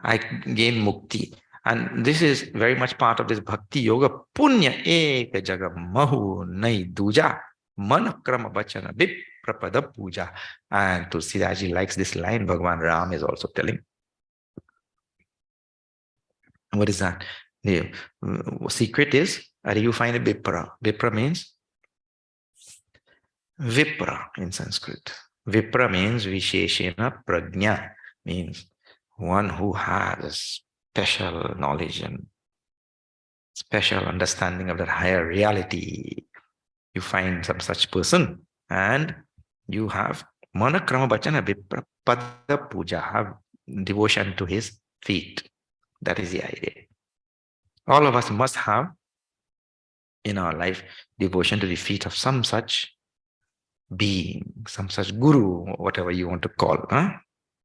I gain mukti. And this is very much part of this bhakti yoga. Punya eka jaga mahu nai duja manakrama bachana viprapada puja. And Tulsidaji likes this line. Bhagavan Ram is also telling. What is that? The secret is, you find a vipra. Vipra means Vipra in Sanskrit. Vipra means Visheshena Prajna, means one who has special knowledge and special understanding of that higher reality. You find some such person and you have Manakrama Bachana Vipra Pada Puja, have devotion to his feet. That is the idea. All of us must have in our life devotion to the feet of some such being, some such guru, whatever you want to call.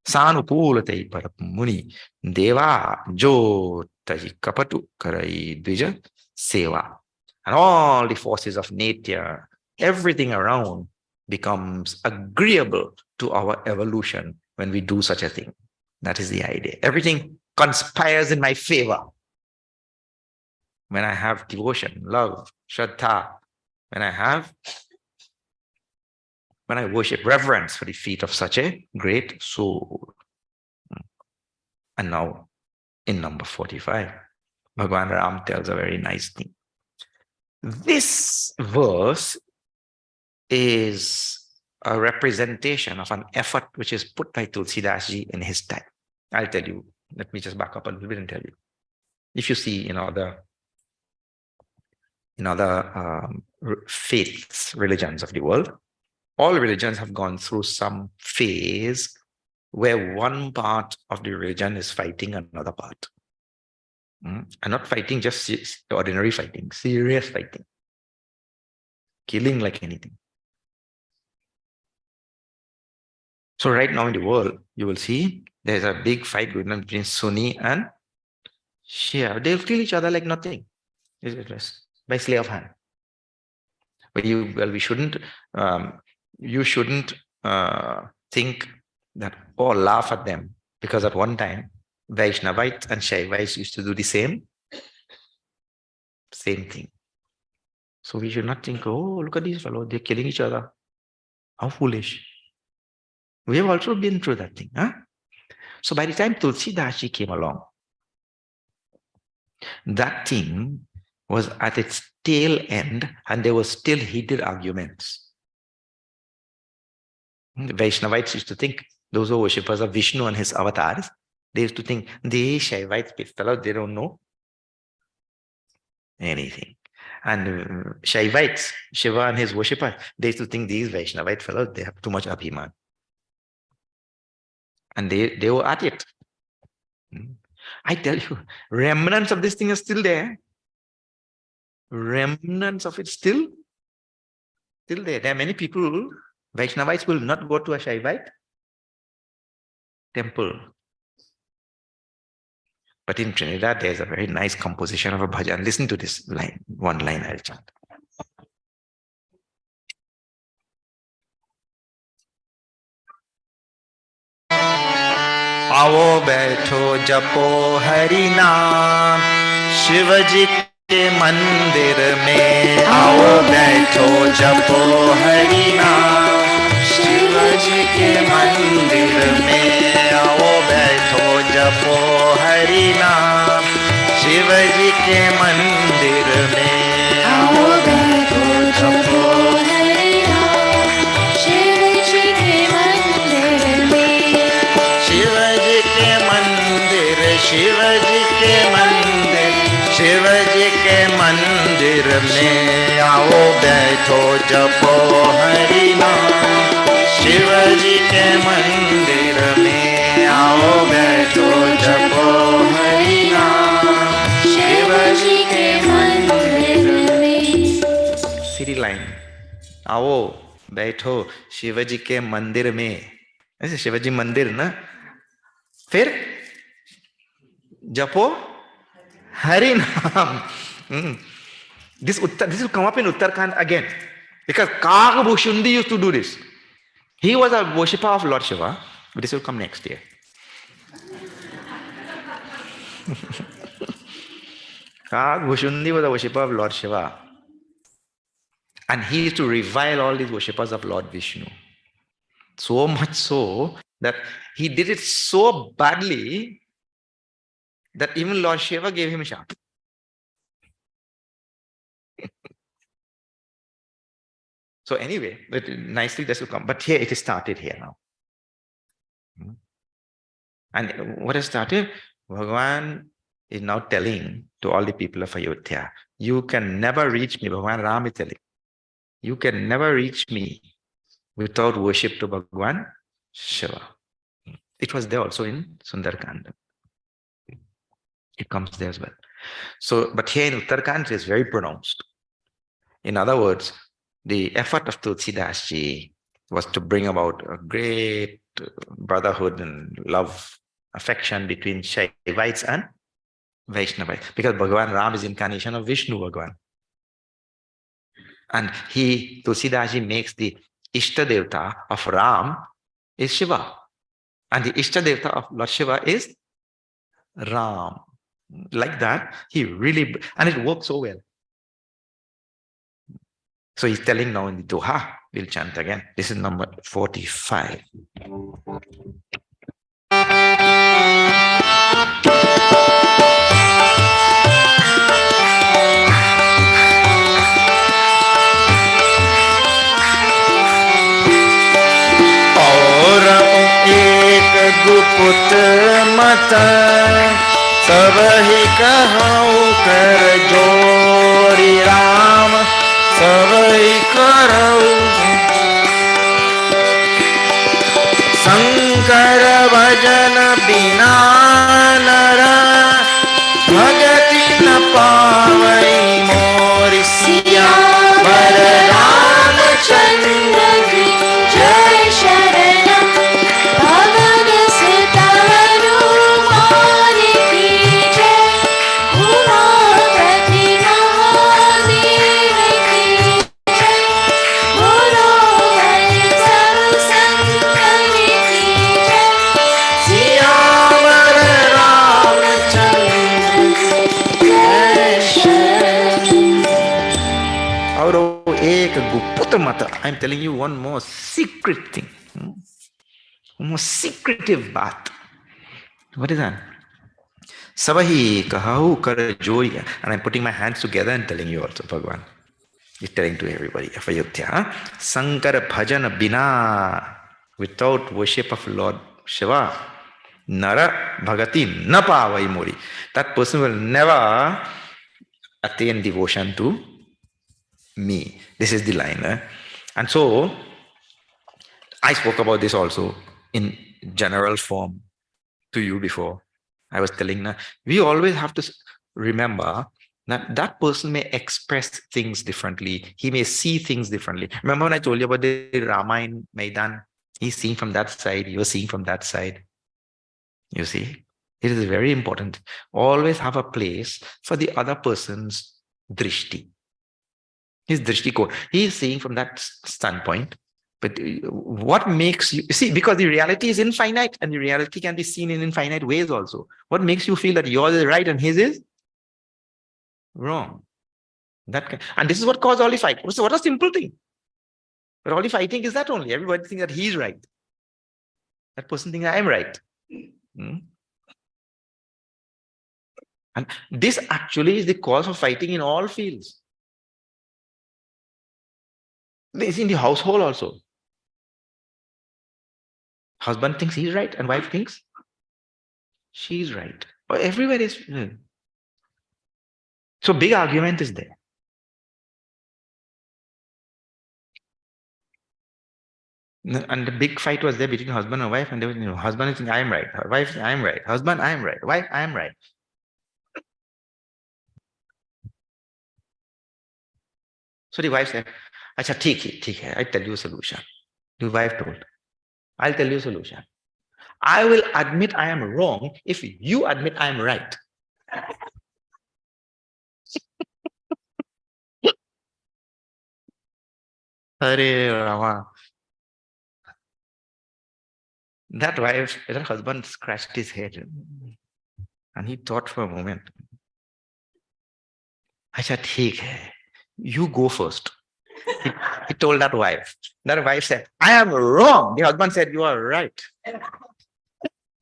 Sanukulate Parapmuni Deva Jotahi Kapatu Karai Dvija Seva. And all the forces of nature, everything around becomes agreeable to our evolution when we do such a thing. That is the idea. Everything conspires in my favor. When I have devotion, love, shraddha, when I worship, reverence for the feet of such a great soul. And now, in number 45, Bhagavan Ram tells a very nice thing. This verse is a representation of an effort which is put by Tulsidas in his time. I'll tell you. Let me just back up a little bit and tell you. If you see in other faiths, religions of the world, all religions have gone through some phase where one part of the religion is fighting another part. And not fighting just ordinary fighting, serious fighting. Killing like anything. So right now in the world, you will see there's a big fight going on between Sunni and Shia. They'll kill each other like nothing. By sleight of hand. But you shouldn't think that, or laugh at them, because at one time Vaishnavites and Shaivites used to do the same thing. So we should not think, oh, look at these fellows, they're killing each other. How foolish. We have also been through that thing. So by the time Tulsidas came along, that thing was at its tail end and there were still heated arguments. The Vaishnavites used to think, those who are worshippers of Vishnu and his avatars, they used to think, the Shaivites, they don't know anything. And Shaivites, Shiva and his worshippers, they used to think these Vaishnavite fellows, they have too much abhiman. And they were at it. I tell you, remnants of this thing are still there. Remnants of it still there. There are many people, Vaishnavites will not go to a Shaivite temple. But in Trinidad, there's a very nice composition of a bhajan. Listen to this line, one line I'll chant. आओ बैठो जपो हरि नाम शिवजी के मंदिर में आओ बैठो जपो हरि नाम। शिवजी के मंदिर में आओ बैठो जपो हरि नाम। शिवजी के मंदिर में आओ बैठो जपो हरि नाम। शिवजी के मंदिर में, शिवजी के मंदिर, शिवजी के मंदिर, शिवजी के मंदिर में आओ बैठो जपो हरि नाम। शिवजी के मंदिर में आओ बैठो जपो हरि नाम। शिवजी के मंदिर में। सीधी लाइन, आओ बैठो शिवजी के मंदिर में। ऐसे शिवजी मंदिर ना, फिर जपो Hari Nam. This will come up in Uttarakhand again. Because Kag Bhushundi used to do this. He was a worshipper of Lord Shiva. But this will come next year. Kag Bhushundi was a worshipper of Lord Shiva. And he used to revile all these worshippers of Lord Vishnu. So much so that he did it so badly that even Lord Shiva gave him a shot. So anyway, but nicely this will come. But here it is started here now. And what has started? Bhagavan is now telling to all the people of Ayodhya, you can never reach me. Bhagavan Ram is telling, you can never reach me without worship to Bhagavan Shiva. It was there also in Sundarkanda. It comes there as well. So, but here in Uttarakhand it is very pronounced. In other words, the effort of Tulsidas ji was to bring about a great brotherhood and love, affection between Shaivites and Vaishnavites. Because Bhagavan Ram is incarnation of Vishnu Bhagavan. And Tulsidas ji makes the Ishta Devta of Ram is Shiva. And the Ishta Devta of Lord Shiva is Ram. Like that, he really, and it works so well. So he's telling now in the Doha, we'll chant again. This is number 45. और एक गुप्त मत सब ही कहूँ कर जोरी राम, सब ही करो शंकर भजन बिना नर भगति न पावई मोर सिया वर रामचंद्र की जय शरणम भगत सुत हनुमान की जय उमापति महादेव की जय बोलो हरि सब संतन की जय सियावर रामचंद्र की जय शरणम। और एक गुप्त मत, I am telling you one more secret thing, more secretive baat. What is that? Sabahi kahu kar joy. And I'm putting my hands together and telling you also, Bhagavan. He's telling to everybody of Ayodhya, Sankara bhajan bina, without worship of Lord Shiva, nara bhagati na pavai mori. That person will never attain devotion to me. This is the line. And so, I spoke about this also in general form to you before. I was telling, we always have to remember that that person may express things differently. He may see things differently. Remember when I told you about the Ramayana Maidan? He's seeing from that side, you're seeing from that side. You see, it is very important. Always have a place for the other person's drishti. His drishti. He is seeing from that standpoint. But what makes you see, because the reality is infinite and the reality can be seen in infinite ways also. What makes you feel that yours is right and his is Wrong. And this is what caused all the fight. So what a simple thing. But all the fighting is that only. Everybody thinks that he's right. That person thinks I'm right. Hmm? And this actually is the cause of fighting in all fields. It's in the household also. Husband thinks he's right and wife thinks she's right. Or everywhere is. So big argument is there. And the big fight was there between husband and wife, and they were, husband is saying, I'm right. Wife, I'm right. Husband, I'm right. Wife, I'm right. So the wife said, Acha, theek hai, I tell you a solution. The wife told, I'll tell you a solution. I will admit I am wrong if you admit I am right. Hare Rama. That husband scratched his head and he thought for a moment. Acha, theek hai. You go first. He told that wife. That wife said, I am wrong. The husband said, you are right.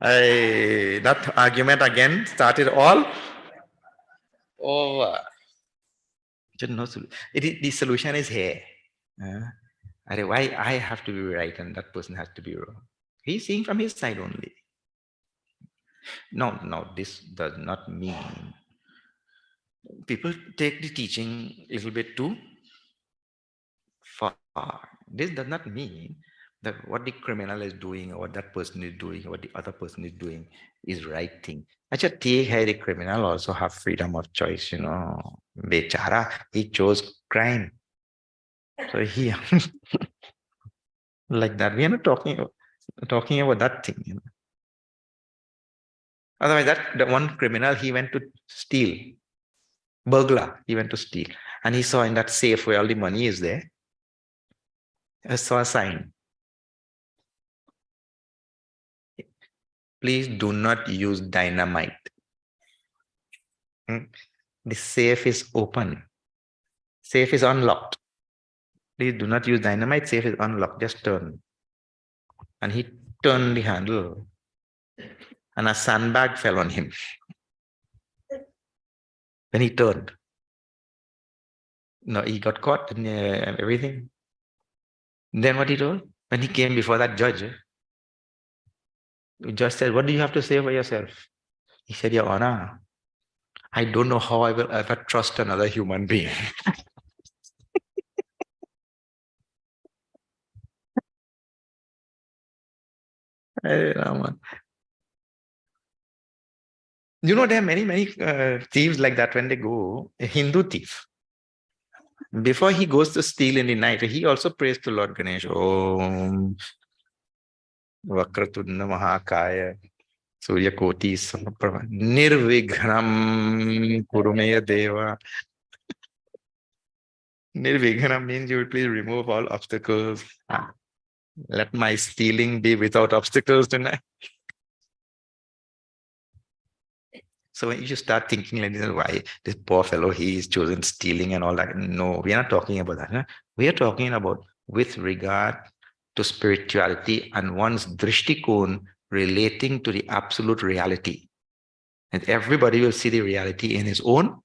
That argument again started all over. The solution is here. Why I have to be right and that person has to be wrong? He's seeing from his side only. No, this does not mean people take the teaching a little bit too far. This does not mean that what the criminal is doing or what that person is doing or what the other person is doing is right thing. Actually, the criminal also have freedom of choice, Bechara, he chose crime. So he like that. We are not talking about that thing, Otherwise, the one criminal, he went to steal. Burglar, he went to steal. And he saw in that safe where all the money is there, I saw a sign. Please do not use dynamite. The safe is open. Safe is unlocked. Please do not use dynamite. Safe is unlocked. Just turn. And he turned the handle. And a sandbag fell on him. When he turned. No, he got caught and everything. Then what he told? When he came before that judge, the judge said, what do you have to say for yourself? He said, Your Honor, I don't know how I will ever trust another human being. There are many thieves like that when they go, a Hindu thief. Before he goes to steal in the night, he also prays to Lord Ganesh. Om Vakratunda Mahakaya Surya Koti Samprabha Nirvighram Kurumeya Deva. Nirvighram means you will please remove all obstacles. Let my stealing be without obstacles tonight. So when you start thinking like this, why this poor fellow, he is chosen stealing and all that. No, we are not talking about that. Huh? We are talking about with regard to spirituality and one's drishtikon relating to the absolute reality. And everybody will see the reality in his own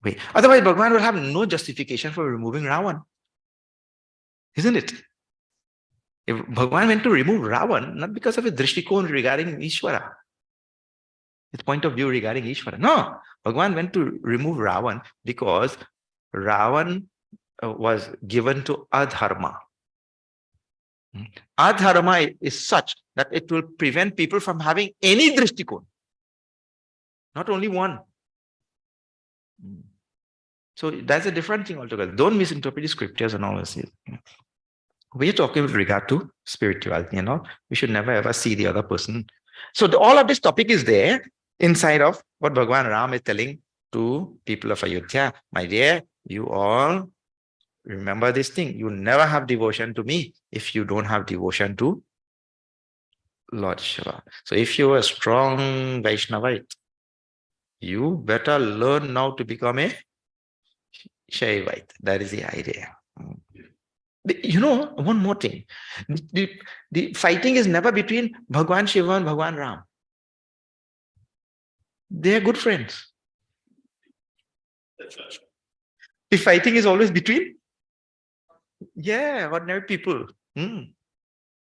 way. Otherwise, Bhagavan will have no justification for removing Ravan. Isn't it? If Bhagavan went to remove Ravan, not because of his drishtikon regarding Ishvara, his point of view regarding Ishvara. No, Bhagavan went to remove Ravan because Ravan was given to adharma. Adharma is such that it will prevent people from having any drishtikon, not only one. So that's a different thing altogether. Don't misinterpret the scriptures and all this. We are talking with regard to spirituality and all. We should never ever see the other person. So all of this topic is there inside of what Bhagavan Ram is telling to people of Ayodhya. My dear, you all remember this thing. You never have devotion to me if you don't have devotion to Lord Shiva. So if you are a strong Vaishnavite, You better learn now to become a Shaivite. That is the idea. You know, one more thing. The fighting is never between Bhagwan Shiva and Bhagwan Ram. They are good friends. The fighting is always between, yeah, ordinary people,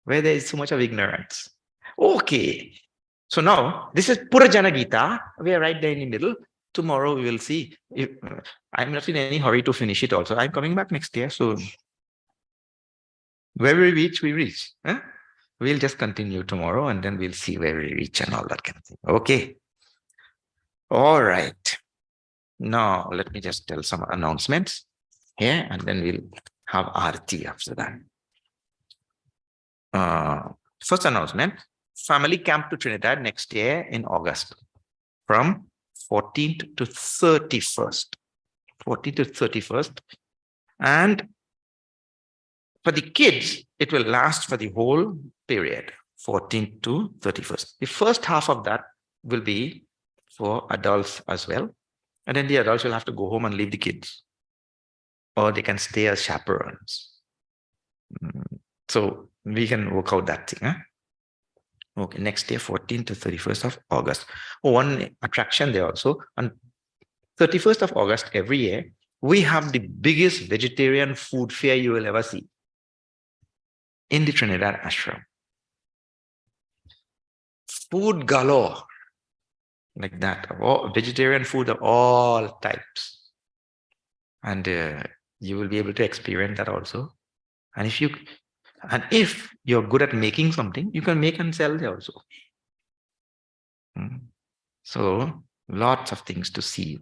where there is so much of ignorance. Okay. So now, this is Purajana Gita. We are right there in the middle. Tomorrow we will see. If, I'm not in any hurry to finish it also. I'm coming back next year. So where we reach, we reach. Huh? We'll just continue tomorrow and then we'll see where we reach and all that kind of thing. Okay. All right. Now, let me just tell some announcements here and then we'll have Aarti after that. First announcement, family camp to Trinidad next year in August from 14th to 31st. 14th to 31st. And for the kids, it will last for the whole period, 14th to 31st. The first half of that will be for adults as well. And then the adults will have to go home and leave the kids. Or they can stay as chaperones. So we can work out that thing. Huh? Okay, next year, 14th to 31st of August. One attraction there also. On 31st of August every year, we have the biggest vegetarian food fair you will ever see in the Trinidad ashram. Food galore, like that. Vegetarian food of all types. And you will be able to experience that also. And if you're good at making something, you can make and sell there also. So lots of things to see.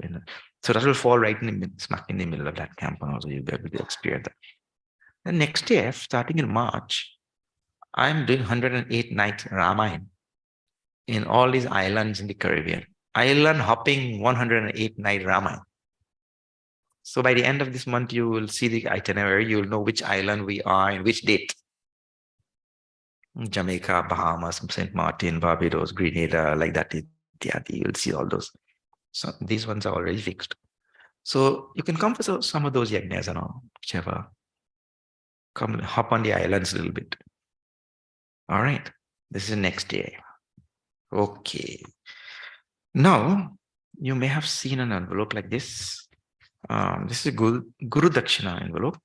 So that will fall right smack in the middle of that camp, and also you'll be able to experience that. And next year, starting in March, I'm doing 108 nights Ramayana in all these islands in the Caribbean. Island hopping 108 night Ramayana. So by the end of this month, you will see the itinerary. You will know which island we are and which date. Jamaica, Bahamas, St. Martin, Barbados, Grenada, like that. You'll see all those. So these ones are already fixed. So you can come for some of those yajnas and all, whichever. Come hop on the islands a little bit. All right. This is next year. Okay. Now, you may have seen an envelope like this. This is a Guru Dakshina envelope.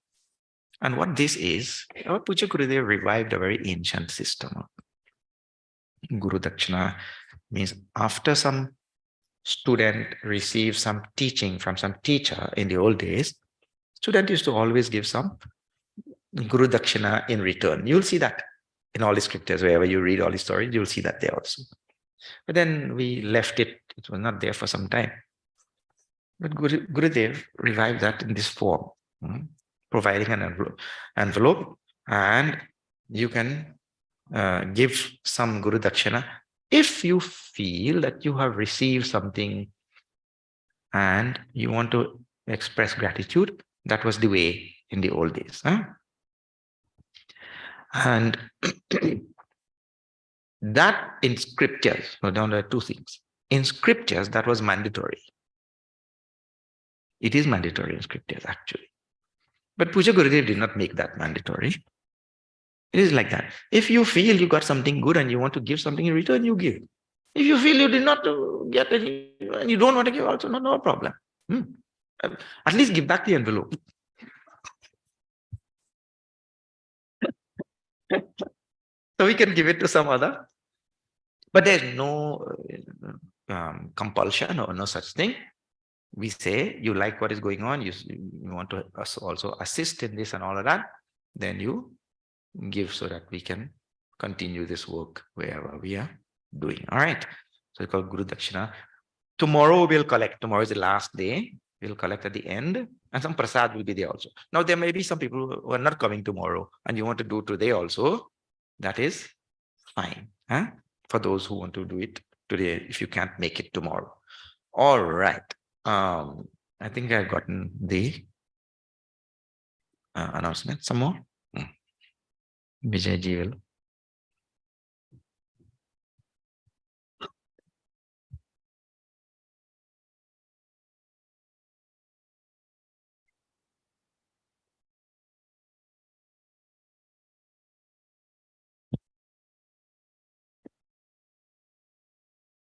And what this is, our Puja Gurudev revived a very ancient system. Guru Dakshina means after some student receives some teaching from some teacher in the old days, student used to always give some Guru Dakshina in return. You'll see that in all the scriptures, wherever you read all the stories, you'll see that there also. But then we left it, it was not there for some time. But Gurudev revived that in this form, providing an envelope, and you can give some Guru Dakshina if you feel that you have received something and you want to express gratitude. That was the way in the old days. And that in scriptures, now there are two things. In scriptures, that was mandatory. It is mandatory in scriptures, actually. But Puja Gurudev did not make that mandatory. It is like that. If you feel you got something good and you want to give something in return, you give. If you feel you did not get any, and you don't want to give also, no problem. At least give back the envelope. So we can give it to some other. But there's no compulsion or no such thing. We say you like what is going on, you want to also assist in this and all of that, then you give so that we can continue this work wherever we are doing. All right. So it's called Guru Dakshina. Tomorrow we'll collect. Tomorrow is the last day. We'll collect at the end, and some prasad will be there also. Now there may be some people who are not coming tomorrow and you want to do today also. That is fine. For those who want to do it today, if you can't make it tomorrow. All right. I think I've gotten the announcement. Some more? Vijay ji will.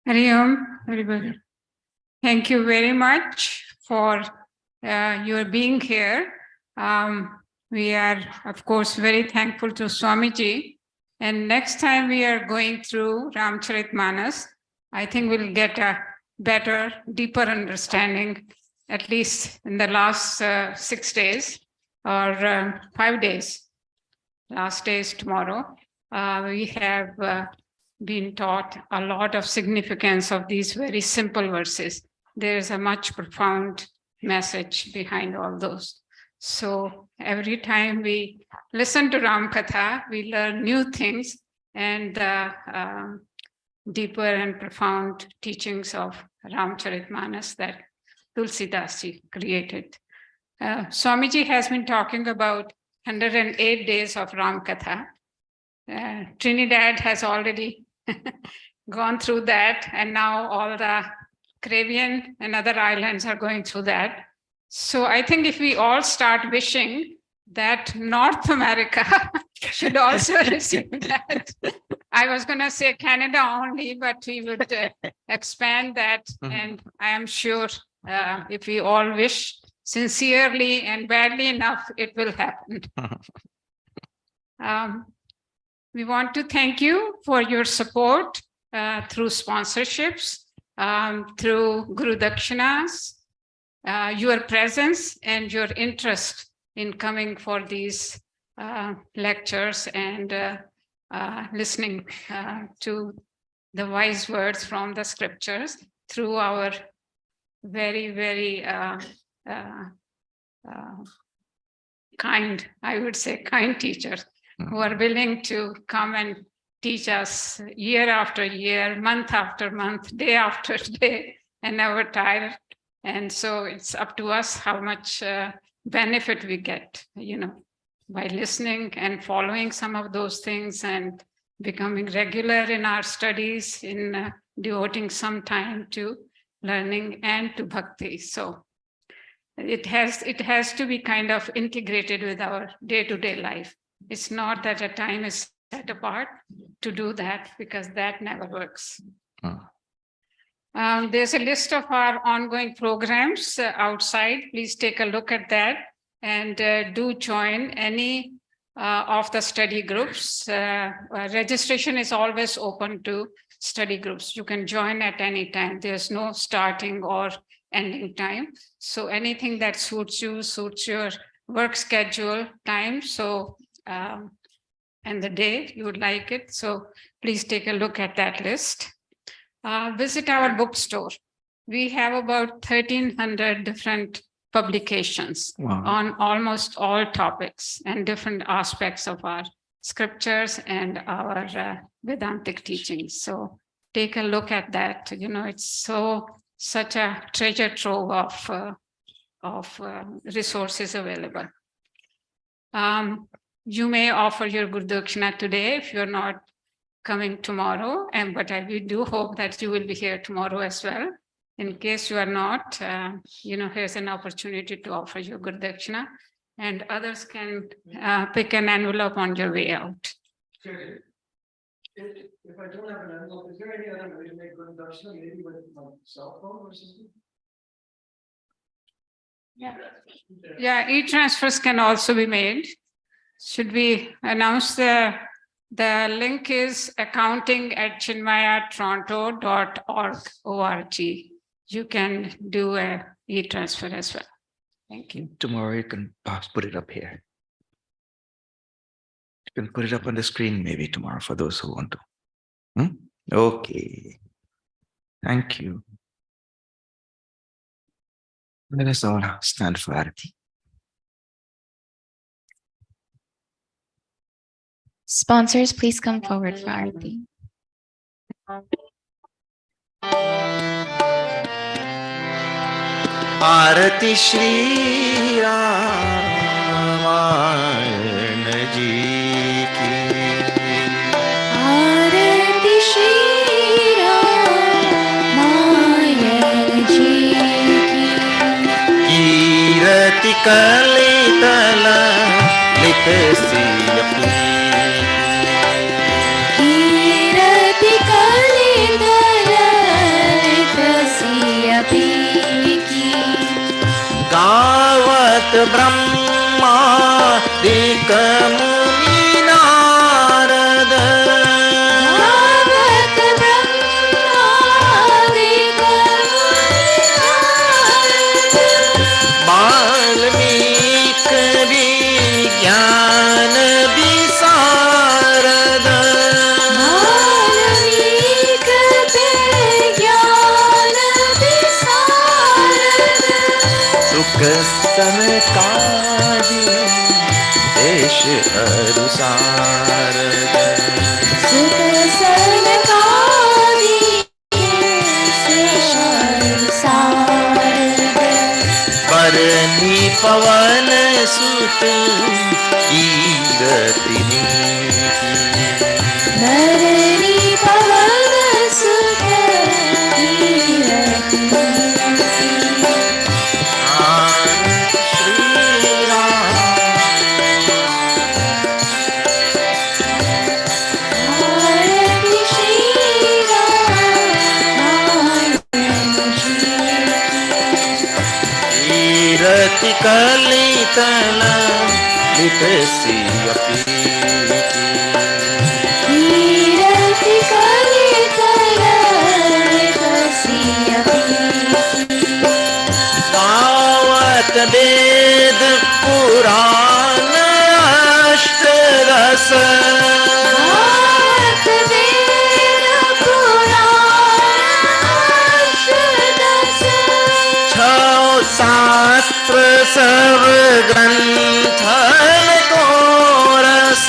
Hari Om, everybody. Thank you very much for your being here. We are, of course, very thankful to Swamiji. And next time we are going through Ramcharitmanas, I think we'll get a better, deeper understanding, at least in the last 6 days or 5 days. Last day is tomorrow. We have been taught a lot of significance of these very simple verses. There is a much profound message behind all those. So every time we listen to Ram Katha, we learn new things and deeper and profound teachings of Ramcharitmanas that Tulsidasi created. Swamiji has been talking about 108 days of Ram Katha. Trinidad has already gone through that, and now all the Caribbean and other islands are going through that. So I think if we all start wishing that North America should also receive that. I was going to say Canada only, but we would expand that. And I am sure if we all wish sincerely and badly enough, it will happen. We want to thank you for your support through sponsorships, through Guru Dakshinas, your presence and your interest in coming for these lectures and listening to the wise words from the scriptures through our very, very kind, I would say, kind teachers who are willing to come and teach us year after year, month after month, day after day, and never tired. And so it's up to us how much benefit we get, by listening and following some of those things and becoming regular in our studies, in devoting some time to learning and to bhakti. So it has to be kind of integrated with our day-to-day life. It's not that a time is set apart to do that, because that never works. There's a list of our ongoing programs outside. Please take a look at that and do join any of the study groups. Registration is always open to study groups. You can join at any time. There's no starting or ending time. So anything that suits you, suits your work schedule time. So and the day you would like it. So please take a look at that list. Visit our bookstore. We have about 1,300 different publications on almost all topics and different aspects of our scriptures and our Vedantic teachings. So take a look at that. It's such a treasure trove of resources available. You may offer your Guru Dakshina today if you're not coming tomorrow, but we do hope that you will be here tomorrow as well. In case you are not, here's an opportunity to offer your Guru Dakshina, and others can pick an envelope on your way out. If I don't have an envelope, is there any other way to make Guru Dakshina, maybe with my cell phone or something? Yeah, e-transfers can also be made. Should we announce the link is accounting@chinmayatoronto.org. You can do a e-transfer as well. Thank you. Tomorrow you can put it up here. You can put it up on the screen maybe tomorrow for those who want to. Okay. Thank you. Let us all stand for Arati. Sponsors, please come forward for Arati. Arati Shri Ramayana Ji ki. Arati Shri Ramayana Ji ki. Kirati Kalitala Litasi Kirati Kalitala ब्रह्मादिक मुनि नारद धावत ब्रह्मादिक मुनि नारद वाल्मीक विज्ञान विशारद वाल्मीक विज्ञान विशारद सुख सनकादि देश अनुसारद सुख सनकादि देश अनुसारद बरनी पवन सुत कीरति धरणी पवन सुत कीरति श्री राम आरती श्री रामायण कीरति कलितल लिटसी कीरति कलितल लिटसी तावत वेद पुराण अष्टदश भावत वेद पुराण अष्टदश छौ शास्त्र सब ग्रंथन को रस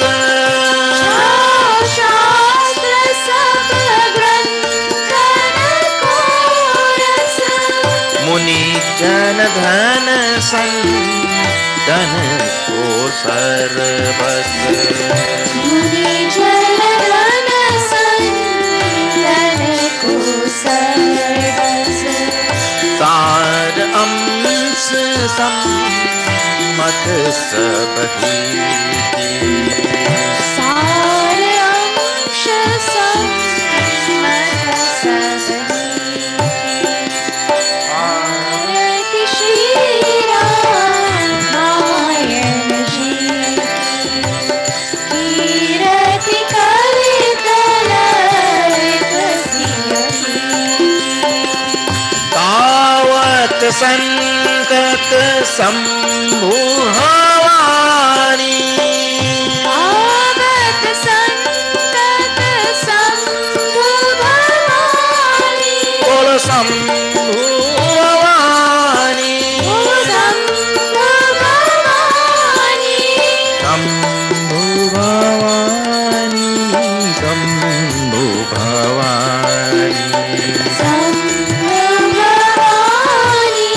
शास्त्र सब ग्रंथन को रस मुनि जन धन संतन को सर्वस मुनि जन धन संतन को सर्वस सार अंश सम्मत सब ही सार अंश सम्मत सब आरती श्री रामायण जी कीरति कलितल लिटसी तावत संतत सम्मोहवाणी आवत संतत संभुभवानी बोल सम्भुभवानी संभुभवानी सम्भुभवानी सम्भुभवानी संभुभवानी संभुभवानी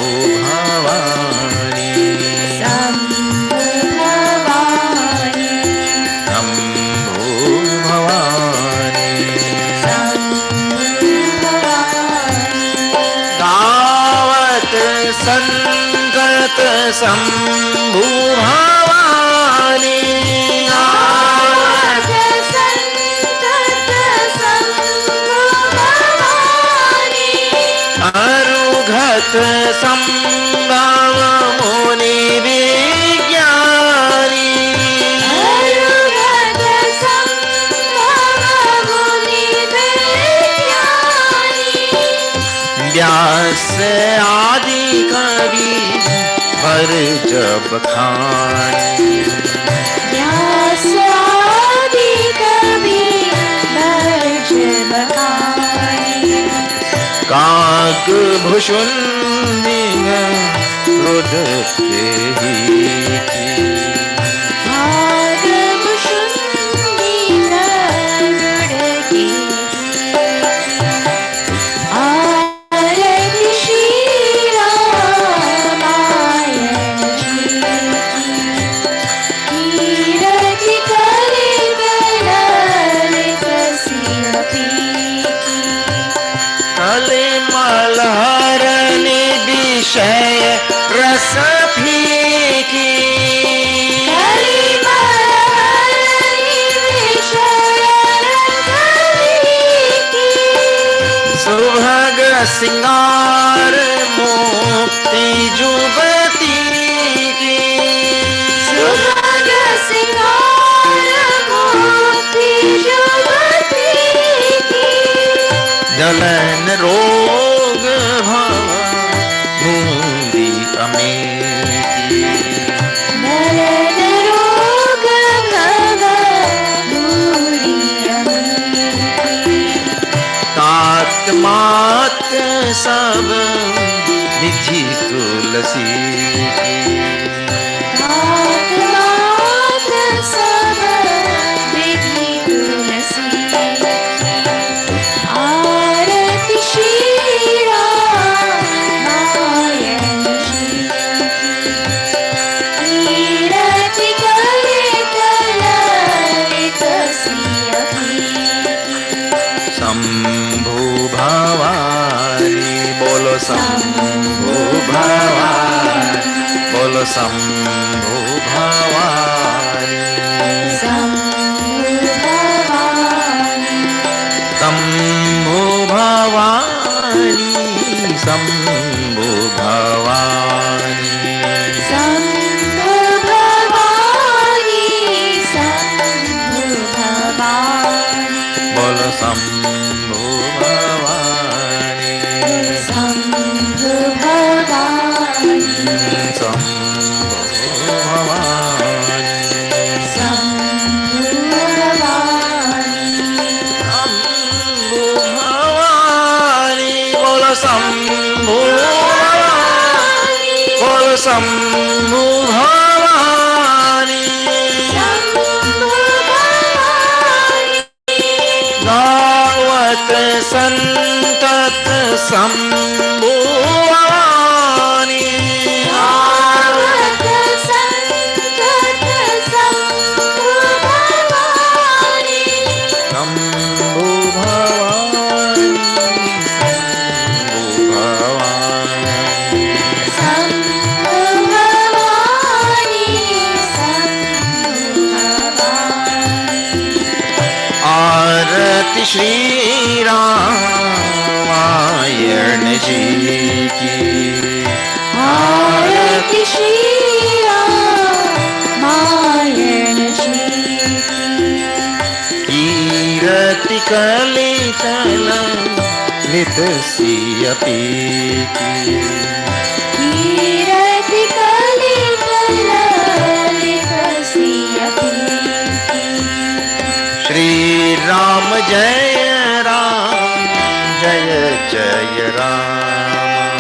सम्भुभवानी संभुभवानी सम्भुभवानी संभुभवानी दावत संगत सम्भुभवानी आवत संतत संभुभवानी अरुघत संभव मुनि विज्ञानी अरुघत संभव मुनि विज्ञानी व्यास आदि कवि भर जब खानी व्यास आदि कवि भर्ज बखानी काक भुषुंडिंग क्रोध के ही भाग भुषुंडी गरुड़ की आरती श्री रामायण जी कीरति कलितल लिटसी कले मलहरनि विषय रस फीकी सुभग सिंगार मोती जुबती की, सुभग सिंगार मोती जुबती की, जलन रोग भव मूरी अमेठी, नलन रोग भव मूरी अमेठी, तात मात सब निधि तुलसी की, तात मात सब विधि तुलसी की, आरती श्री रामायण जी की, कीरति करे कललित सिय की, शंभु भवानी बोलो शंभु भवानी, बोलो शंभु भवानी, शंभु भवानी, शंभु भवानी, शंभु भवानी, शंभु भवानी, शंभु भवानी, बोलो शंभु भवानी, शंभु भवानी, शंभु भवानी, शंभु भवानी, शंभु भवानी, बोलो शंभु भवानी, बोलो शंभु भवानी, शंभु भवानी, गावत संतत शंभु भवानी, गावत संतत शंभु भवानी, शंभु भवानी, शंभु भवानी, शंभु भवानी, शंभु भवानी, आरती श्री रामायण जी की, आरती श्री रामायण जी की, कीरति कलितल लित सियपी की, कीरति कलित ललित सिय की, श्री राम जय राम जय जय राम,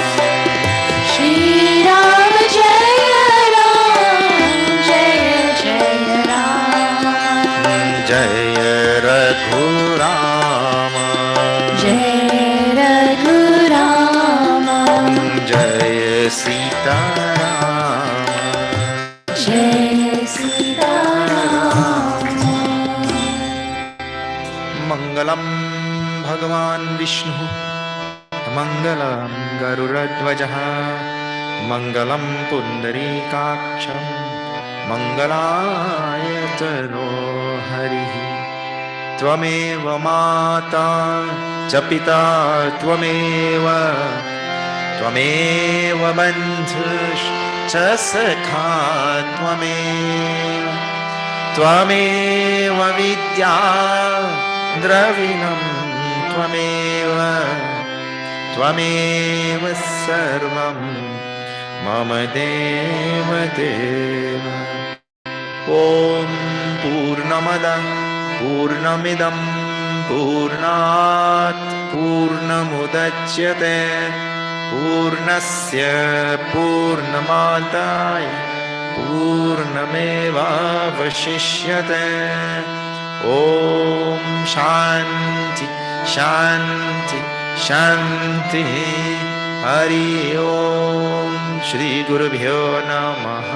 श्री राम जय जय राम, जय रघुराम, जय रघुराम, जय सीताराम, जय सीताराम, मंगलम भगवान विष्णु, मंगलम गरुड़ध्वजः, मंगलम पुंडरीकाक्षं, मंगलाय तनो हरिः, त्वमेव माता च पिता त्वमेव, त्वमेव बन्धुश्च सखा त्वमेव, त्वमेव विद्या द्रविणं त्वमेव, त्वमेव सर्वं मम देव देव। ॐ पूर्णमदः पूर्णमिदं पूर्णात् पूर्णमुदच्यते पूर्णस्य पूर्णमादाय पूर्णमेवावशिष्यते। ॐ शान्ति शान्ति शान्ति। हरि ओम श्री गुरुभ्यो नमः।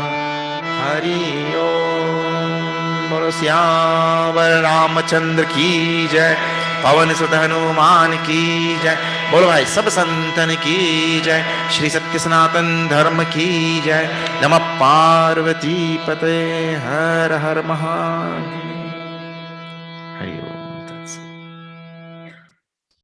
हरि ओम। बोलो श्यावर रामचंद्र की जय, पवन सुत हनुमान की जय। बोलो भाई सब संतन की जय, श्री सत्य सनातन धर्म की जय। नमः पार्वती पते, हर हर महादेव।